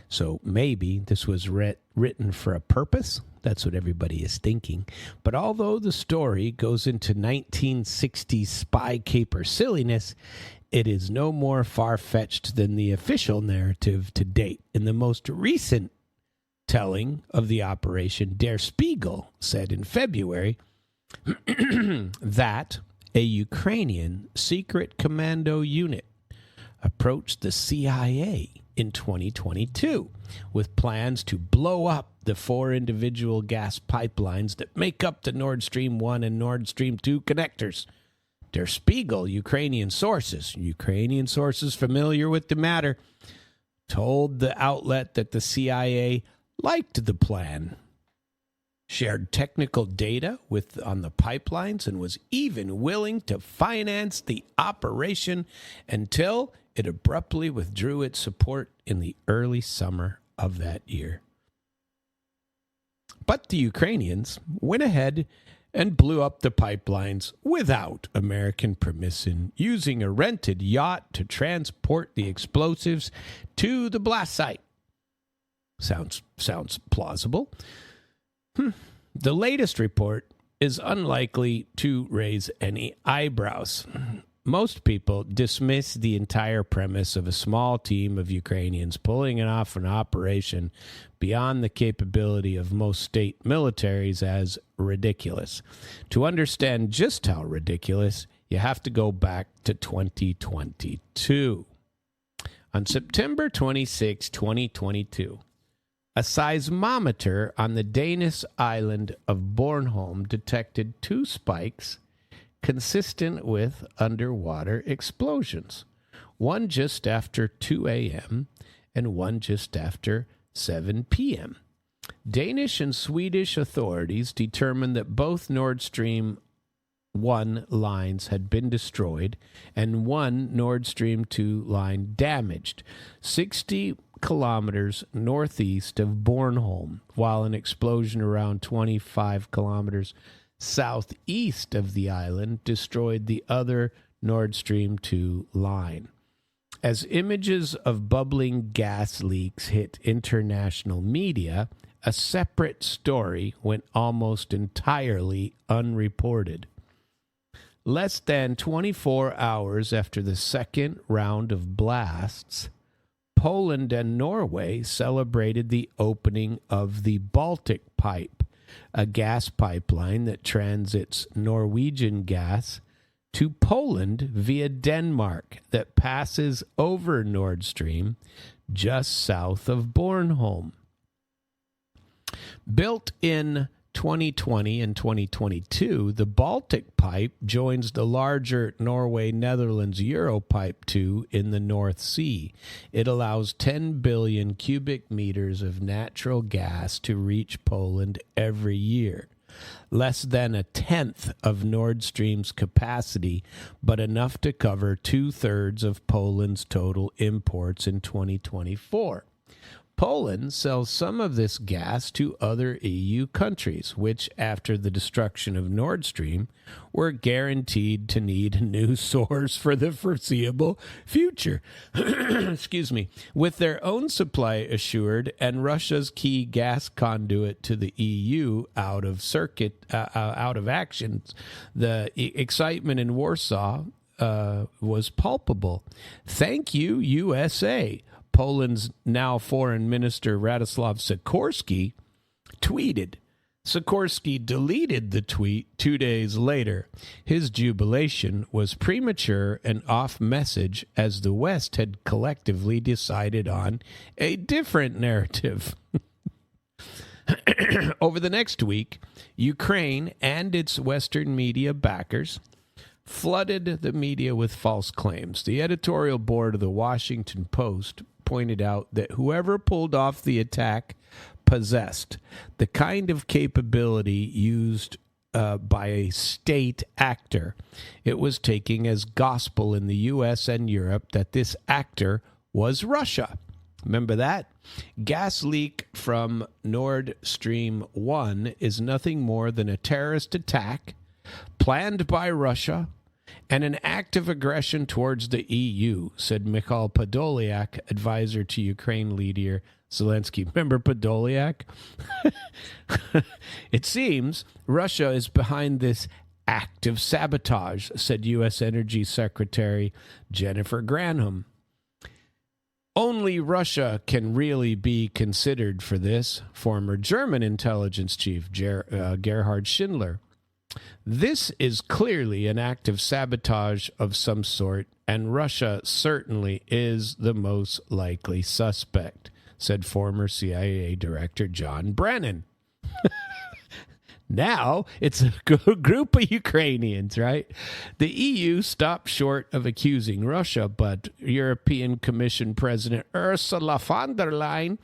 So maybe this was written for a purpose. That's what everybody is thinking. But although the story goes into 1960s spy caper silliness, it is no more far-fetched than the official narrative to date. In the most recent telling of the operation, Der Spiegel said in February that a Ukrainian secret commando unit approached the CIA in 2022 with plans to blow up the 4 individual gas pipelines that make up the Nord Stream 1 and Nord Stream 2 connectors. Der Spiegel, Ukrainian sources familiar with the matter, told the outlet that the CIA liked the plan, shared technical data on the pipelines, and was even willing to finance the operation until it abruptly withdrew its support in the early summer of that year. But the Ukrainians went ahead and blew up the pipelines without American permission, using a rented yacht to transport the explosives to the blast site. Sounds plausible. The latest report is unlikely to raise any eyebrows. Most people dismiss the entire premise of a small team of Ukrainians pulling off an operation beyond the capability of most state militaries as ridiculous. To understand just how ridiculous, you have to go back to 2022. On September 26, 2022, a seismometer on the Danish island of Bornholm detected 2 spikes consistent with underwater explosions, one just after 2 a.m. and one just after 7 p.m. Danish and Swedish authorities determined that both Nord Stream 1 lines had been destroyed and one Nord Stream 2 line damaged 60 kilometers northeast of Bornholm, while an explosion around 25 kilometers southeast of the island destroyed the other Nord Stream 2 line. As images of bubbling gas leaks hit international media, a separate story went almost entirely unreported. Less than 24 hours after the second round of blasts, Poland and Norway celebrated the opening of the Baltic Pipe, a gas pipeline that transits Norwegian gas to Poland via Denmark that passes over Nord Stream just south of Bornholm. Built in 2020 and 2022, the Baltic Pipe joins the larger Norway-Netherlands Europipe 2 in the North Sea. It allows 10 billion cubic meters of natural gas to reach Poland every year. Less than a tenth of Nord Stream's capacity, but enough to cover 2/3 of Poland's total imports in 2024. Poland sells some of this gas to other EU countries, which, after the destruction of Nord Stream, were guaranteed to need a new source for the foreseeable future. Excuse me. With their own supply assured and Russia's key gas conduit to the EU out of action, the excitement in Warsaw was palpable. Thank you, USA. Poland's now Foreign Minister Radoslaw Sikorski tweeted. Sikorski deleted the tweet 2 days later. His jubilation was premature and off message, as the West had collectively decided on a different narrative. Over the next week, Ukraine and its Western media backers flooded the media with false claims. The editorial board of the Washington Post pointed out that whoever pulled off the attack possessed the kind of capability used by a state actor. It was taking as gospel in the U.S. and Europe that this actor was Russia. Remember that? Gas leak from Nord Stream 1 is nothing more than a terrorist attack planned by Russia and an act of aggression towards the EU, said Mikhail Podolyak, advisor to Ukraine leader Zelensky. Remember Podolyak? It seems Russia is behind this act of sabotage, said U.S. Energy Secretary Jennifer Granholm. Only Russia can really be considered for this, former German intelligence chief Gerhard Schindler. This is clearly an act of sabotage of some sort, and Russia certainly is the most likely suspect, said former CIA Director John Brennan. Now it's a group of Ukrainians, right? The EU stopped short of accusing Russia, but European Commission President Ursula von der Leyen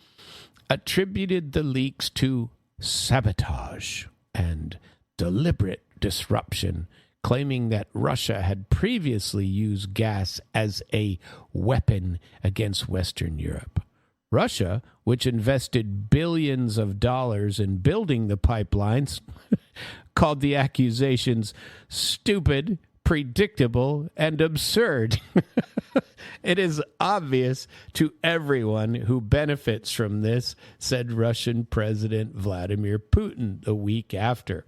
attributed the leaks to sabotage and deliberate disruption, claiming that Russia had previously used gas as a weapon against Western Europe. Russia, which invested billions of dollars in building the pipelines, called the accusations stupid, predictable, and absurd. It is obvious to everyone who benefits from this, said Russian President Vladimir Putin the week after.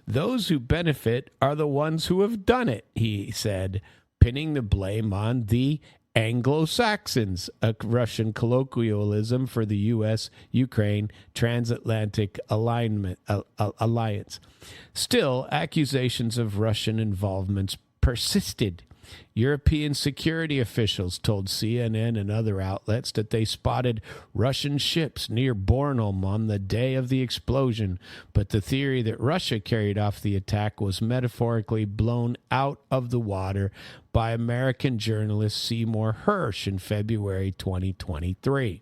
Those who benefit are the ones who have done it, he said, pinning the blame on the Anglo-Saxons, a Russian colloquialism for the U.S.-Ukraine transatlantic alliance. Still, accusations of Russian involvement persisted. European security officials told CNN and other outlets that they spotted Russian ships near Bornholm on the day of the explosion, but the theory that Russia carried off the attack was metaphorically blown out of the water by American journalist Seymour Hersh in February 2023.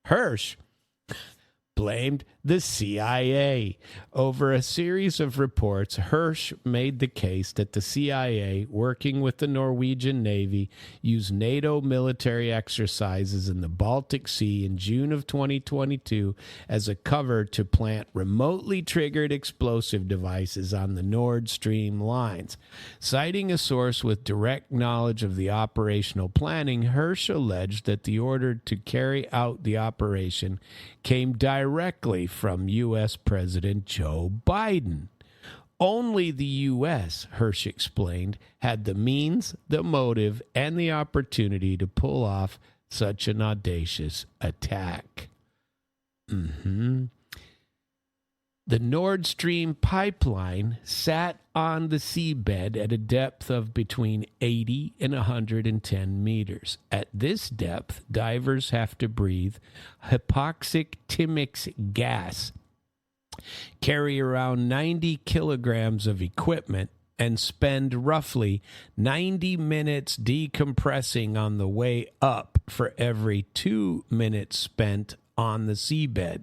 Hersh blamed the CIA. Over a series of reports, Hersh made the case that the CIA, working with the Norwegian Navy, used NATO military exercises in the Baltic Sea in June of 2022 as a cover to plant remotely triggered explosive devices on the Nord Stream lines. Citing a source with direct knowledge of the operational planning, Hersh alleged that the order to carry out the operation came directly from U.S. President Joe Biden. Only the U.S., Hersh explained, had the means, the motive, and the opportunity to pull off such an audacious attack. The Nord Stream pipeline sat on the seabed at a depth of between 80 and 110 meters. At this depth, divers have to breathe hypoxic timic gas, carry around 90 kilograms of equipment, and spend roughly 90 minutes decompressing on the way up for every 2 minutes spent on the seabed.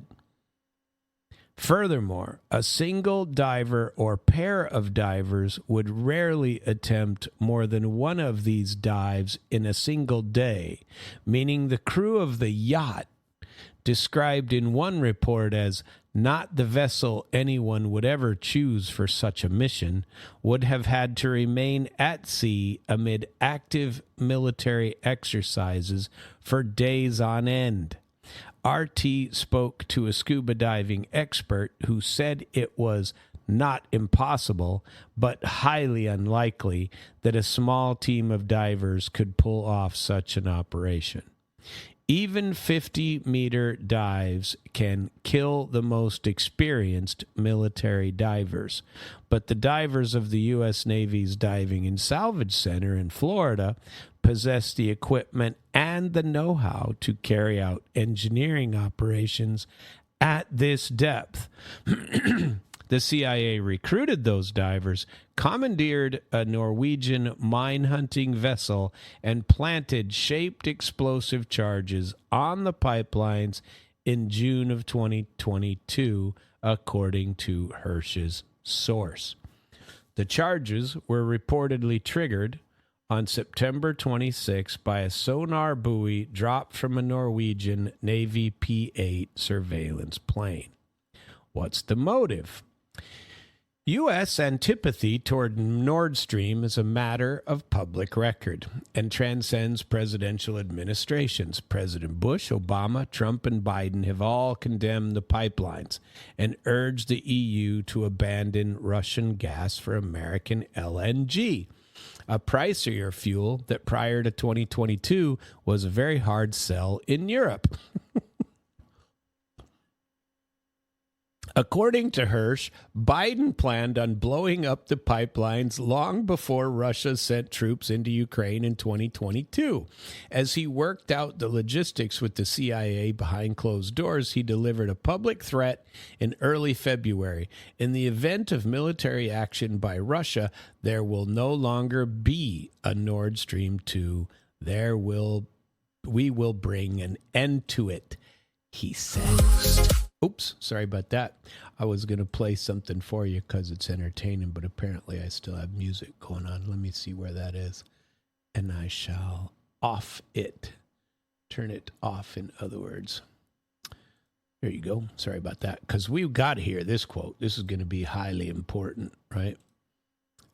Furthermore, a single diver or pair of divers would rarely attempt more than one of these dives in a single day, meaning the crew of the yacht, described in one report as not the vessel anyone would ever choose for such a mission, would have had to remain at sea amid active military exercises for days on end. RT spoke to a scuba diving expert who said it was not impossible, but highly unlikely that a small team of divers could pull off such an operation. Even 50-meter dives can kill the most experienced military divers, but the divers of the U.S. Navy's Diving and Salvage Center in Florida possess the equipment and the know-how to carry out engineering operations at this depth. The CIA recruited those divers, commandeered a Norwegian mine-hunting vessel, and planted shaped explosive charges on the pipelines in June of 2022, according to Hersh's source. The charges were reportedly triggered on September 26 by a sonar buoy dropped from a Norwegian Navy P-8 surveillance plane. What's the motive? U.S. antipathy toward Nord Stream is a matter of public record and transcends presidential administrations. President Bush, Obama, Trump, and Biden have all condemned the pipelines and urged the EU to abandon Russian gas for American LNG, a pricier fuel that prior to 2022 was a very hard sell in Europe. According to Hersh, Biden planned on blowing up the pipelines long before Russia sent troops into Ukraine in 2022. As he worked out the logistics with the CIA behind closed doors, he delivered a public threat in early February. In the event of military action by Russia, there will no longer be a Nord Stream 2. We will bring an end to it, he said. Oops, sorry about that. I was going to play something for you because it's entertaining, but apparently I still have music going on. Let me see where that is. And I shall off it. Turn it off, in other words. There you go. Sorry about that. Because we've got to hear this quote. This is going to be highly important, right?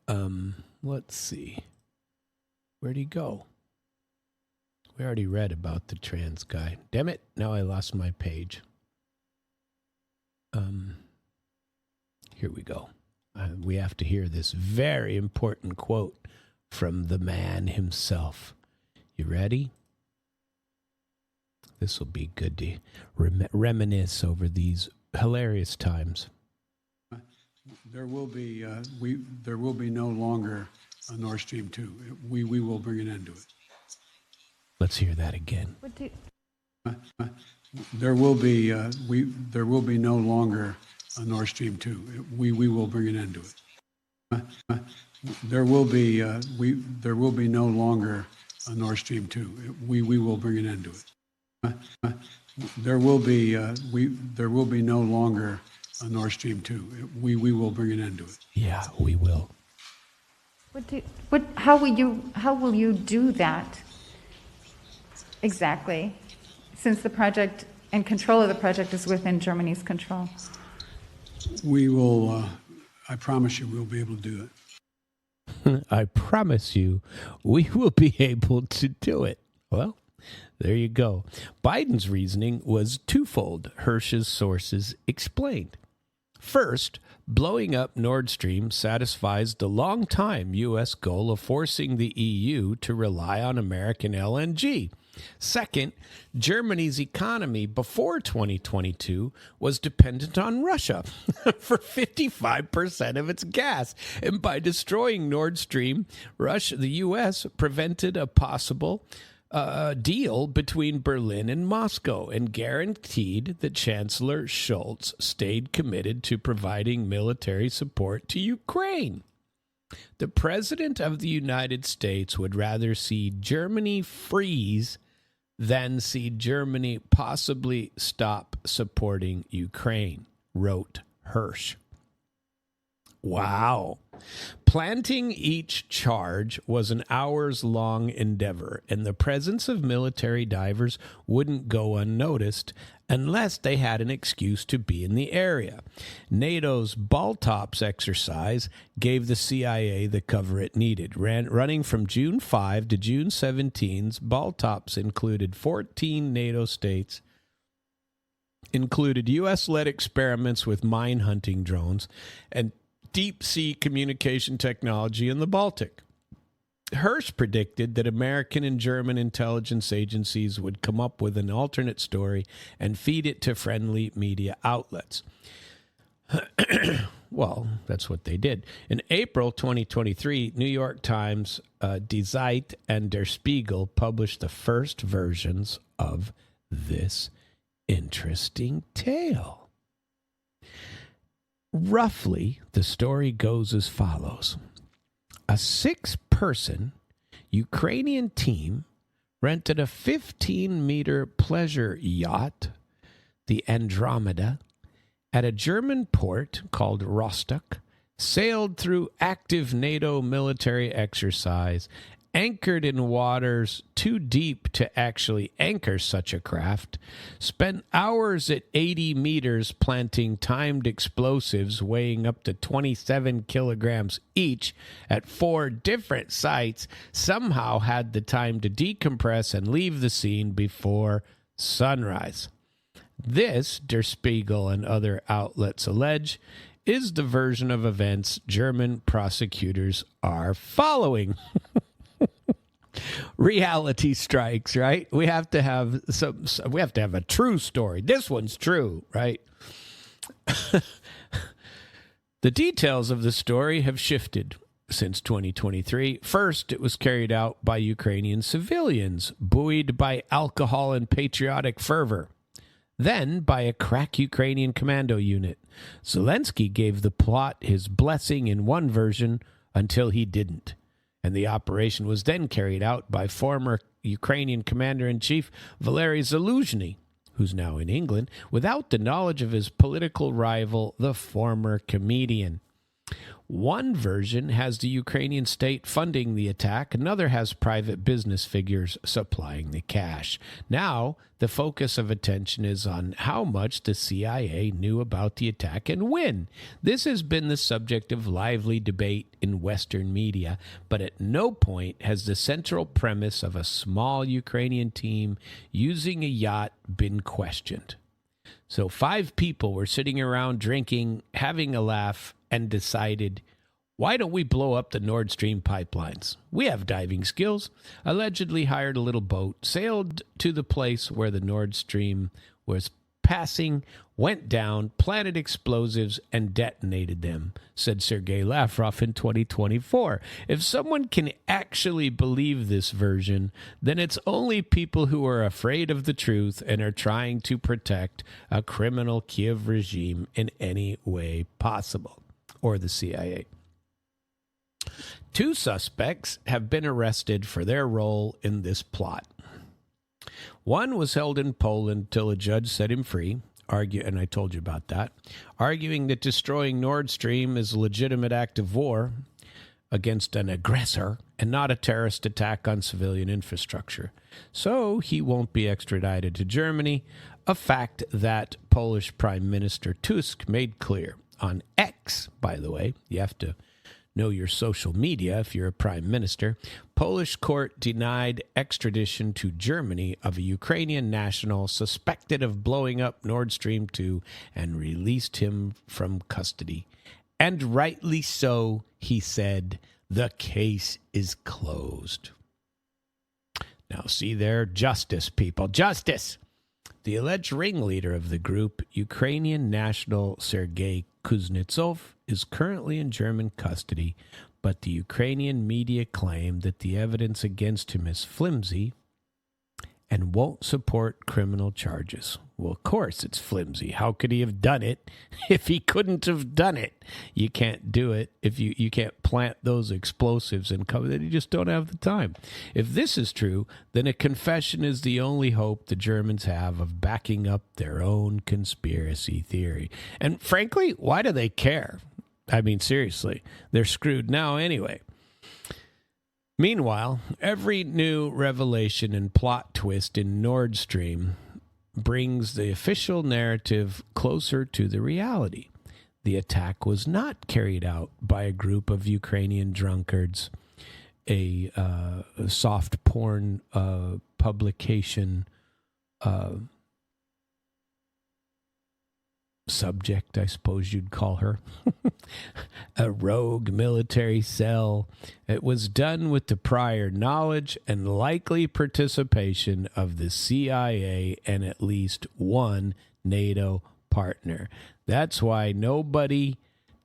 Let's see. Where'd he go? We already read about the trans guy. Damn it. Now I lost my page. Here we go. We have to hear this very important quote from the man himself. You ready? This will be good to reminisce over these hilarious times. There will be no longer a Nord Stream 2. We will bring an end to it. Let's hear that again. There will be no longer a Nord Stream 2. We will bring an end to it. There will be no longer a Nord Stream 2. We will bring an end to it. There will be no longer a Nord Stream 2. We will bring an end to it. Yeah, we will. How will you do that exactly? Since the project and control of the project is within Germany's control. We will, I promise you, we'll be able to do it. I promise you, we will be able to do it. Well, there you go. Biden's reasoning was twofold, Hersh's sources explained. First, blowing up Nord Stream satisfies the long-time U.S. goal of forcing the EU to rely on American LNG. Second, Germany's economy before 2022 was dependent on Russia for 55% of its gas. And by destroying Nord Stream, the U.S. prevented a possible deal between Berlin and Moscow and guaranteed that Chancellor Scholz stayed committed to providing military support to Ukraine. The President of the United States would rather see Germany freeze than see Germany possibly stop supporting Ukraine, wrote Hersh. Wow. Planting each charge was an hours-long endeavor, and the presence of military divers wouldn't go unnoticed unless they had an excuse to be in the area. NATO's Baltops exercise gave the CIA the cover it needed. Running from June 5 to June 17, Baltops included 14 NATO states, included U.S.-led experiments with mine-hunting drones, and deep-sea communication technology in the Baltic. Hersh predicted that American and German intelligence agencies would come up with an alternate story and feed it to friendly media outlets. Well, that's what they did. In April 2023, New York Times, Die Zeit, and Der Spiegel published the first versions of this interesting tale. Roughly, the story goes as follows. A 6-person Ukrainian team rented a 15-meter pleasure yacht, the Andromeda, at a German port called Rostock, sailed through active NATO military exercise, anchored in waters too deep to actually anchor such a craft, spent hours at 80 meters planting timed explosives weighing up to 27 kilograms each at 4 different sites, somehow had the time to decompress and leave the scene before sunrise. This, Der Spiegel and other outlets allege, is the version of events German prosecutors are following. Reality strikes, right? We have to have a true story. This one's true, right? The details of the story have shifted since 2023. First, it was carried out by Ukrainian civilians, buoyed by alcohol and patriotic fervor. Then by a crack Ukrainian commando unit. Zelensky gave the plot his blessing in one version until he didn't. And the operation was then carried out by former Ukrainian commander-in-chief Valery Zaluzhny, who's now in England, without the knowledge of his political rival, the former comedian. One version has the Ukrainian state funding the attack. Another has private business figures supplying the cash. Now, the focus of attention is on how much the CIA knew about the attack and when. This has been the subject of lively debate in Western media, but at no point has the central premise of a small Ukrainian team using a yacht been questioned. So 5 people were sitting around drinking, having a laugh, and decided, why don't we blow up the Nord Stream pipelines? We have diving skills. Allegedly hired a little boat, sailed to the place where the Nord Stream was passing, went down, planted explosives, and detonated them, said Sergei Lavrov in 2024. If someone can actually believe this version, then it's only people who are afraid of the truth and are trying to protect a criminal Kiev regime in any way possible, or the CIA. 2 suspects have been arrested for their role in this plot. One was held in Poland till a judge set him free, and I told you about that, arguing that destroying Nord Stream is a legitimate act of war against an aggressor and not a terrorist attack on civilian infrastructure. So he won't be extradited to Germany, a fact that Polish Prime Minister Tusk made clear on X, by the way. You have to know your social media if you're a prime minister. Polish court denied extradition to Germany of a Ukrainian national suspected of blowing up Nord Stream 2 and released him from custody. And rightly so, he said, the case is closed. Now see there, justice, people, justice. The alleged ringleader of the group, Ukrainian national Sergei Kuznetsov, is currently in German custody, but the Ukrainian media claim that the evidence against him is flimsy and won't support criminal charges. Well, of course it's flimsy. How could he have done it if he couldn't have done it? You can't do it if you can't plant those explosives and cover that. You just don't have the time. If this is true, then a confession is the only hope the Germans have of backing up their own conspiracy theory. And frankly, why do they care? I mean, seriously, they're screwed now anyway. Meanwhile, every new revelation and plot twist in Nord Stream brings the official narrative closer to the reality. The attack was not carried out by a group of Ukrainian drunkards, a soft porn publication subject, I suppose you'd call her, a rogue military cell. It was done with the prior knowledge and likely participation of the CIA and at least one NATO partner. That's why nobody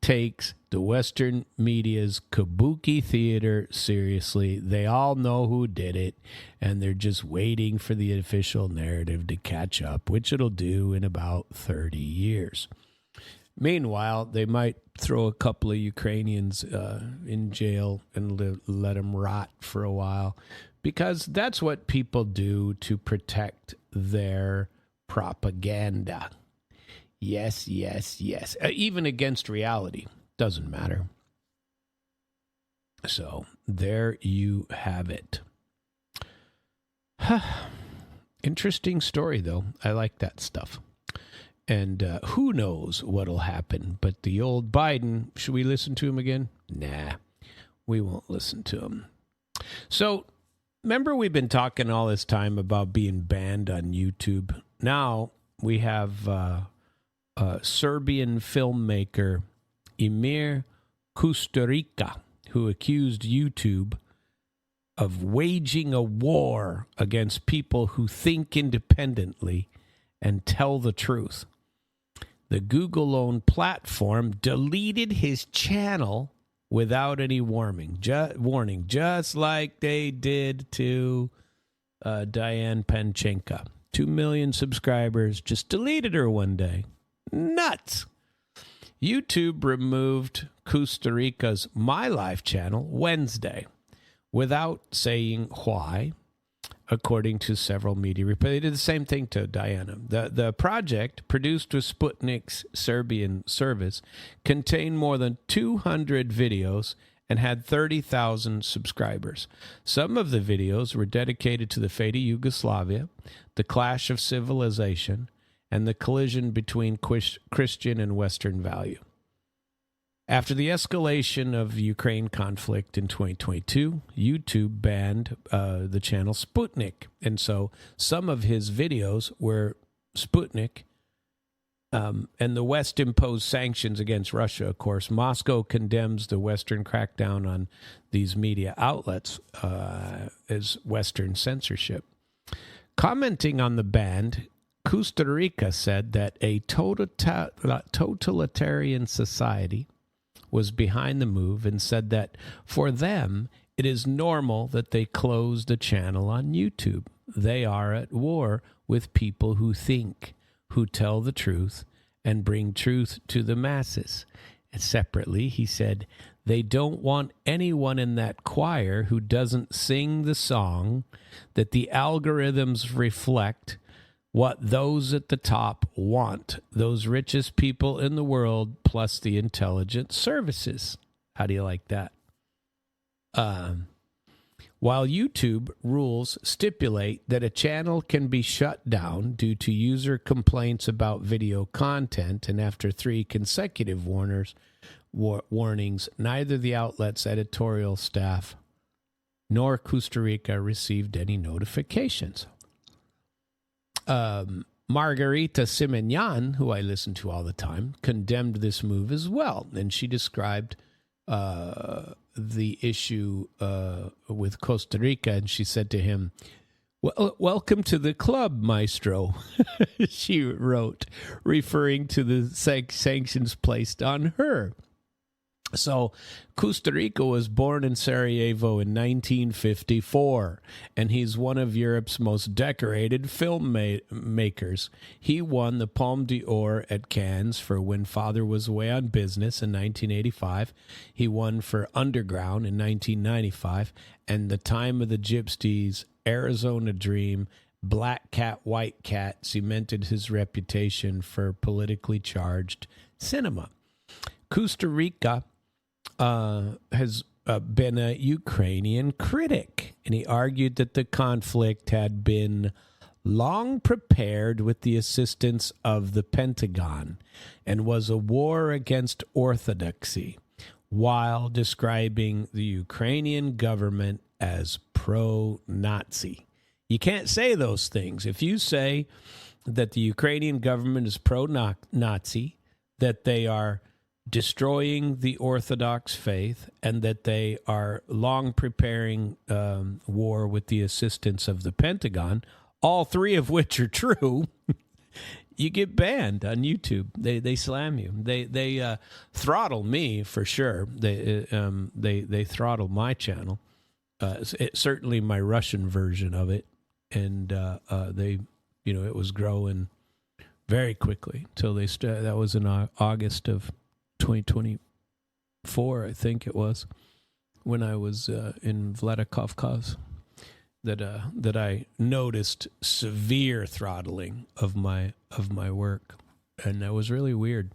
takes the Western media's kabuki theater seriously. They all know who did it, and they're just waiting for the official narrative to catch up, which it'll do in about 30 years. Meanwhile, they might throw a couple of Ukrainians in jail and let them rot for a while, because that's what people do to protect their propaganda. Yes, yes, yes. Even against reality. Doesn't matter. So there you have it. Interesting story, though. I like that stuff. And who knows what'll happen. But the old Biden, should we listen to him again? Nah, we won't listen to him. So, remember we've been talking all this time about being banned on YouTube. Now we have Serbian filmmaker Emir Kusturica, who accused YouTube of waging a war against people who think independently and tell the truth. The Google-owned platform deleted his channel without any warning, just like they did to Diane Panchenka. 2 million subscribers, just deleted her one day. Nuts! YouTube removed Costa Rica's My Life channel Wednesday without saying why, according to several media reports. They did the same thing to Diana. The project, produced with Sputnik's Serbian service, contained more than 200 videos and had 30,000 subscribers. Some of the videos were dedicated to the fate of Yugoslavia, the clash of civilization, and the collision between Christian and Western value. After the escalation of the Ukraine conflict in 2022, YouTube banned the channel Sputnik. And so some of his videos were Sputnik, and the West imposed sanctions against Russia, of course. Moscow condemns the Western crackdown on these media outlets as Western censorship. Commenting on the ban, Costa Rica said that a totalitarian society was behind the move and said that for them, it is normal that they close the channel on YouTube. They are at war with people who think, who tell the truth, and bring truth to the masses. And separately, he said, they don't want anyone in that choir who doesn't sing the song that the algorithms reflect what those at the top want, those richest people in the world, plus the intelligence services. How do you like that? While YouTube rules stipulate that a channel can be shut down due to user complaints about video content, and after 3 consecutive warnings, neither the outlet's editorial staff nor Costa Rica received any notifications. Margarita Simenyan, who I listen to all the time, condemned this move as well. And she described the issue with Costa Rica, and she said to him, welcome to the club, maestro, she wrote, referring to the sanctions placed on her. So Costa Rica was born in Sarajevo in 1954, and he's one of Europe's most decorated filmmakers. He won the Palme d'Or at Cannes for When Father Was Away on Business in 1985. He won for Underground in 1995, and The Time of the Gypsies, Arizona Dream, Black Cat, White Cat cemented his reputation for politically charged cinema. Costa Rica has been a Ukrainian critic, and he argued that the conflict had been long prepared with the assistance of the Pentagon and was a war against orthodoxy, while describing the Ukrainian government as pro-Nazi. You can't say those things. If you say that the Ukrainian government is pro-Nazi, that they are destroying the Orthodox faith, and that they are long preparing war with the assistance of the Pentagon, all 3 of which are true, you get banned on YouTube. They slam you. They throttle me for sure. They throttle my channel. Certainly my Russian version of it, and it was growing very quickly till they that was in August of 2024, I think it was, when I was in Vladikavkaz, that I noticed severe throttling of my work, and that was really weird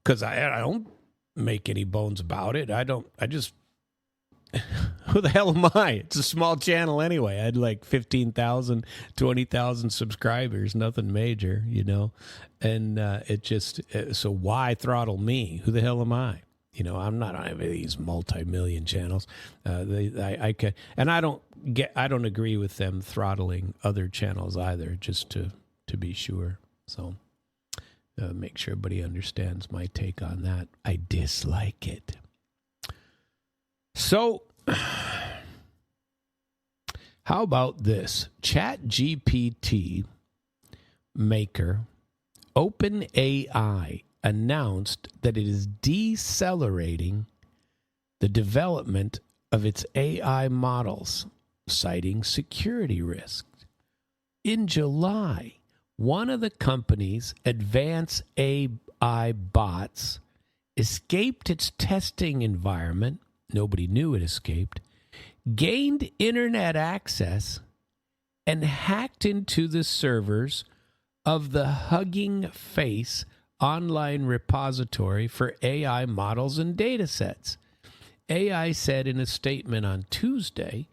because I don't make any bones about it. I who the hell am I? It's a small channel anyway. I had like 15,000, 20,000 subscribers, nothing major, you know. And so why throttle me? Who the hell am I? You know, I'm not on any of these multi-million channels. I don't agree with them throttling other channels either, just to be sure. So make sure everybody understands my take on that. I dislike it. So, how about this? ChatGPT maker OpenAI announced that it is decelerating the development of its AI models, citing security risks. In July, one of the company's advanced AI bots escaped its testing environment. Nobody knew it escaped, gained internet access, and hacked into the servers of the Hugging Face online repository for AI models and datasets. AI said in a statement on Tuesday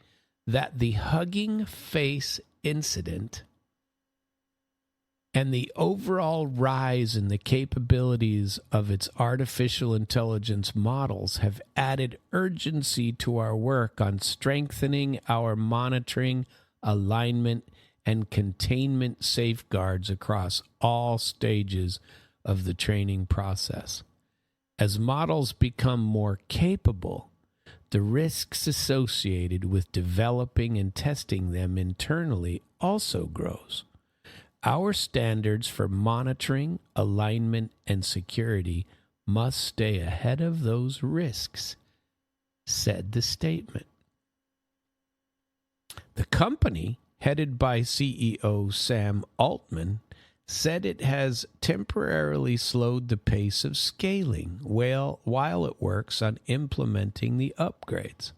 that the Hugging Face incident and the overall rise in the capabilities of its artificial intelligence models have added urgency to our work on strengthening our monitoring, alignment, and containment safeguards across all stages of the training process. As models become more capable, the risks associated with developing and testing them internally also grows. Our standards for monitoring, alignment, and security must stay ahead of those risks, said the statement. The company, headed by CEO Sam Altman, said it has temporarily slowed the pace of scaling while it works on implementing the upgrades.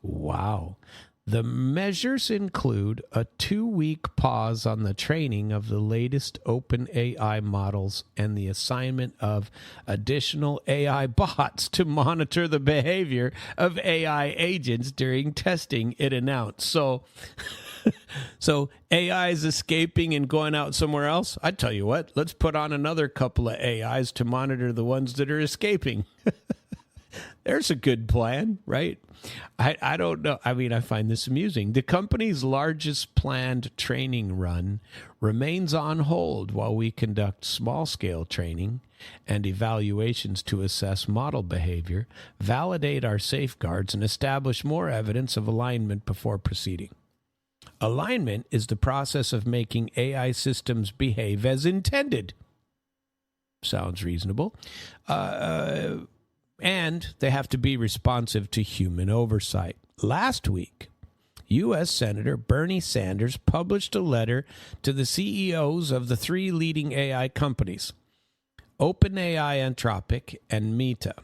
Wow. The measures include a 2-week pause on the training of the latest OpenAI models and the assignment of additional AI bots to monitor the behavior of AI agents during testing, it announced. So AI is escaping and going out somewhere else? I tell you what, let's put on another couple of AIs to monitor the ones that are escaping. There's a good plan, right? I don't know. I mean, I find this amusing. The company's largest planned training run remains on hold while we conduct small-scale training and evaluations to assess model behavior, validate our safeguards, and establish more evidence of alignment before proceeding. Alignment is the process of making AI systems behave as intended. Sounds reasonable. And they have to be responsive to human oversight. Last week, U.S. Senator Bernie Sanders published a letter to the CEOs of the 3 leading AI companies, OpenAI, Anthropic, and Meta,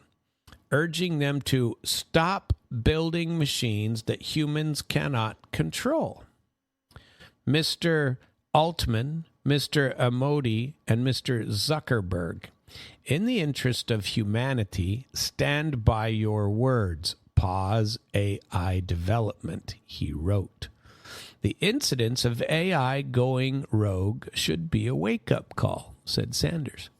urging them to stop building machines that humans cannot control. Mr. Altman, Mr. Amodi, and Mr. Zuckerberg, in the interest of humanity, stand by your words. Pause AI development, he wrote. The incidence of AI going rogue should be a wake-up call, said Sanders.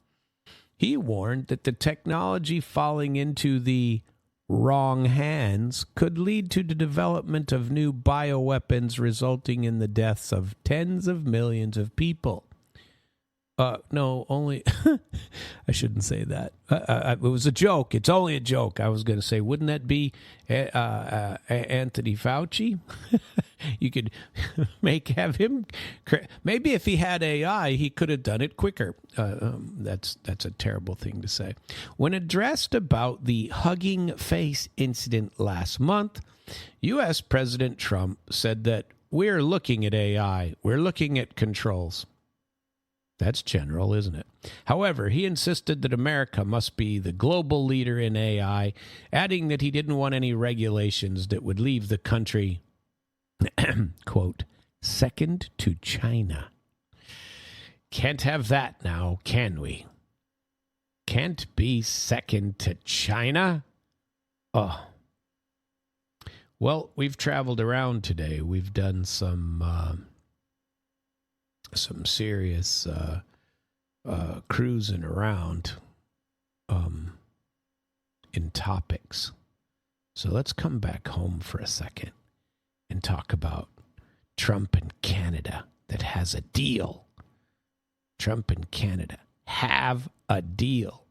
He warned that the technology falling into the wrong hands could lead to the development of new bioweapons resulting in the deaths of tens of millions of people. No, only, I shouldn't say that. It was a joke. It's only a joke. I was going to say, wouldn't that be Anthony Fauci? You could have him, maybe if he had AI, he could have done it quicker. That's a terrible thing to say. When addressed about the Hugging Face incident last month, U.S. President Trump said that we're looking at AI. We're looking at controls. That's general, isn't it? However, he insisted that America must be the global leader in AI, adding that he didn't want any regulations that would leave the country, quote, second to China. Can't have that now, can we? Can't be second to China? Oh, Well, we've traveled around today. We've done some serious cruising around in topics. So let's come back home for a second and talk about Trump and Canada that has a deal. Trump and Canada have a deal.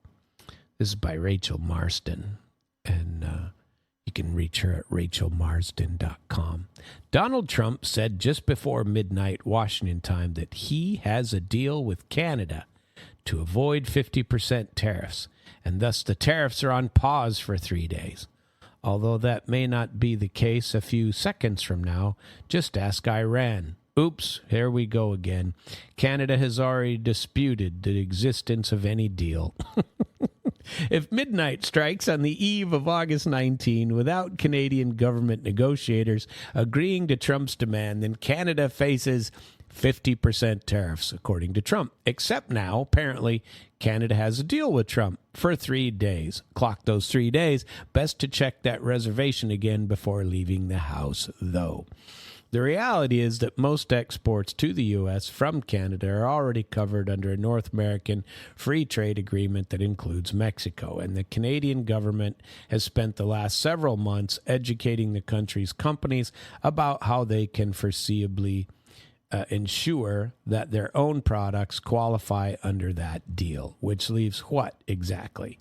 This is by Rachel Marsden, and you can reach her at rachelmarsden.com. Donald Trump said just before midnight Washington time that he has a deal with Canada to avoid 50% tariffs, and thus the tariffs are on pause for 3 days. Although that may not be the case a few seconds from now, just ask Iran. Oops, here we go again. Canada has already disputed the existence of any deal. If midnight strikes on the eve of August 19 without Canadian government negotiators agreeing to Trump's demand, then Canada faces 50% tariffs, according to Trump. Except now, apparently, Canada has a deal with Trump for 3 days. Clock those 3 days. Best to check that reservation again before leaving the house, though. The reality is that most exports to the U.S. from Canada are already covered under a North American free trade agreement that includes Mexico, and the Canadian government has spent the last several months educating the country's companies about how they can foreseeably ensure that their own products qualify under that deal, which leaves what exactly?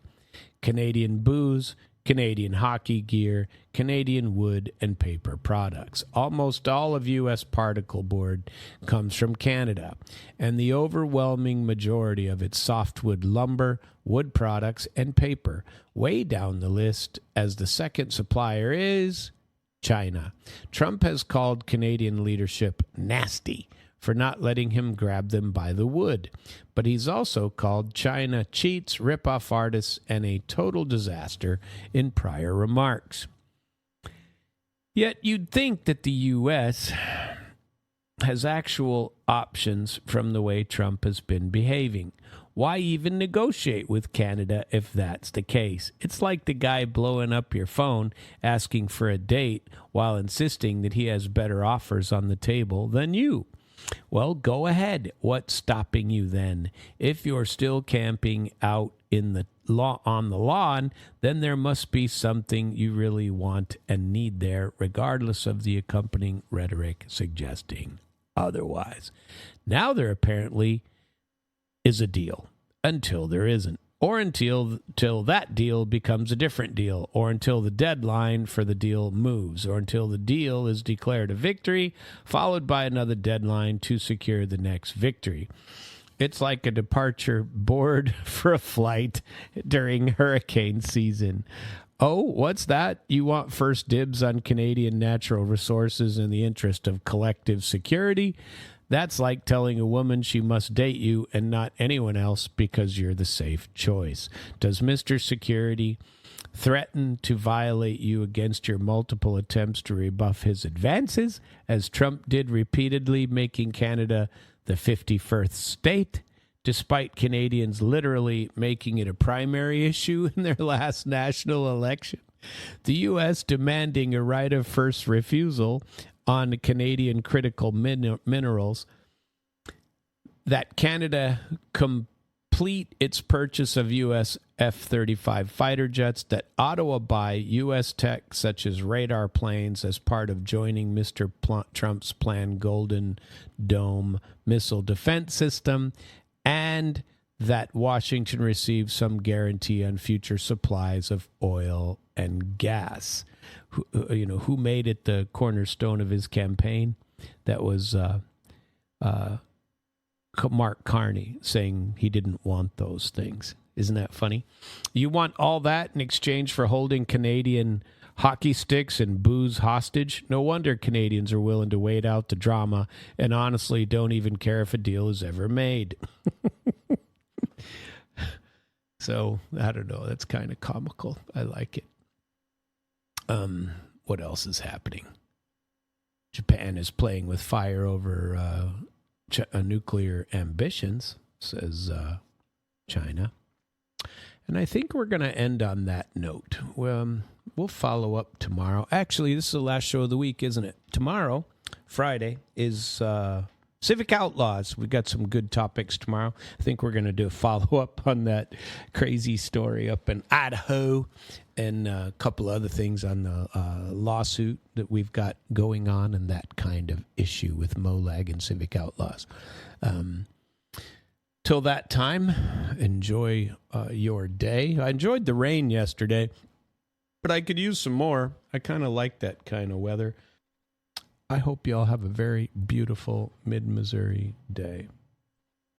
Canadian booze, Canadian hockey gear, Canadian wood and paper products. Almost all of U.S. particle board comes from Canada, and the overwhelming majority of its softwood lumber, wood products, and paper. Way down the list as the second supplier is China. Trump has called Canadian leadership nasty for not letting him grab them by the wood. But he's also called China cheats, rip-off artists, and a total disaster in prior remarks. Yet you'd think that the U.S. has actual options from the way Trump has been behaving. Why even negotiate with Canada if that's the case? It's like the guy blowing up your phone asking for a date while insisting that he has better offers on the table than you. Well, go ahead. What's stopping you then? If you're still camping out on the lawn, then there must be something you really want and need there, regardless of the accompanying rhetoric suggesting otherwise. Now there apparently is a deal until there isn't, or until that deal becomes a different deal, or until the deadline for the deal moves, or until the deal is declared a victory, followed by another deadline to secure the next victory. It's like a departure board for a flight during hurricane season. Oh, what's that? You want first dibs on Canadian natural resources in the interest of collective security? That's like telling a woman she must date you and not anyone else because you're the safe choice. Does Mr. Security threaten to violate you against your multiple attempts to rebuff his advances, as Trump did repeatedly, making Canada the 51st state, despite Canadians literally making it a primary issue in their last national election? The U.S. demanding a right of first refusal on Canadian critical minerals, that Canada complete its purchase of U.S. F-35 fighter jets, that Ottawa buy U.S. tech such as radar planes as part of joining Mr. Trump's planned Golden Dome missile defense system, and that Washington receive some guarantee on future supplies of oil and gas. Who made it the cornerstone of his campaign? That was Mark Carney saying he didn't want those things. Isn't that funny? You want all that in exchange for holding Canadian hockey sticks and booze hostage? No wonder Canadians are willing to wait out the drama and honestly don't even care if a deal is ever made. So, I don't know. That's kind of comical. I like it. What else is happening? Japan is playing with fire over nuclear ambitions, says China. And I think we're going to end on that note. we'll follow up tomorrow. Actually, this is the last show of the week, isn't it? Tomorrow, Friday, is Civic Outlaws. We've got some good topics tomorrow. I think we're going to do a follow-up on that crazy story up in Idaho and a couple other things on the lawsuit that we've got going on and that kind of issue with MOLAG and Civic Outlaws. Till that time, enjoy your day. I enjoyed the rain yesterday, but I could use some more. I kind of like that kind of weather. I hope you all have a very beautiful mid-Missouri day.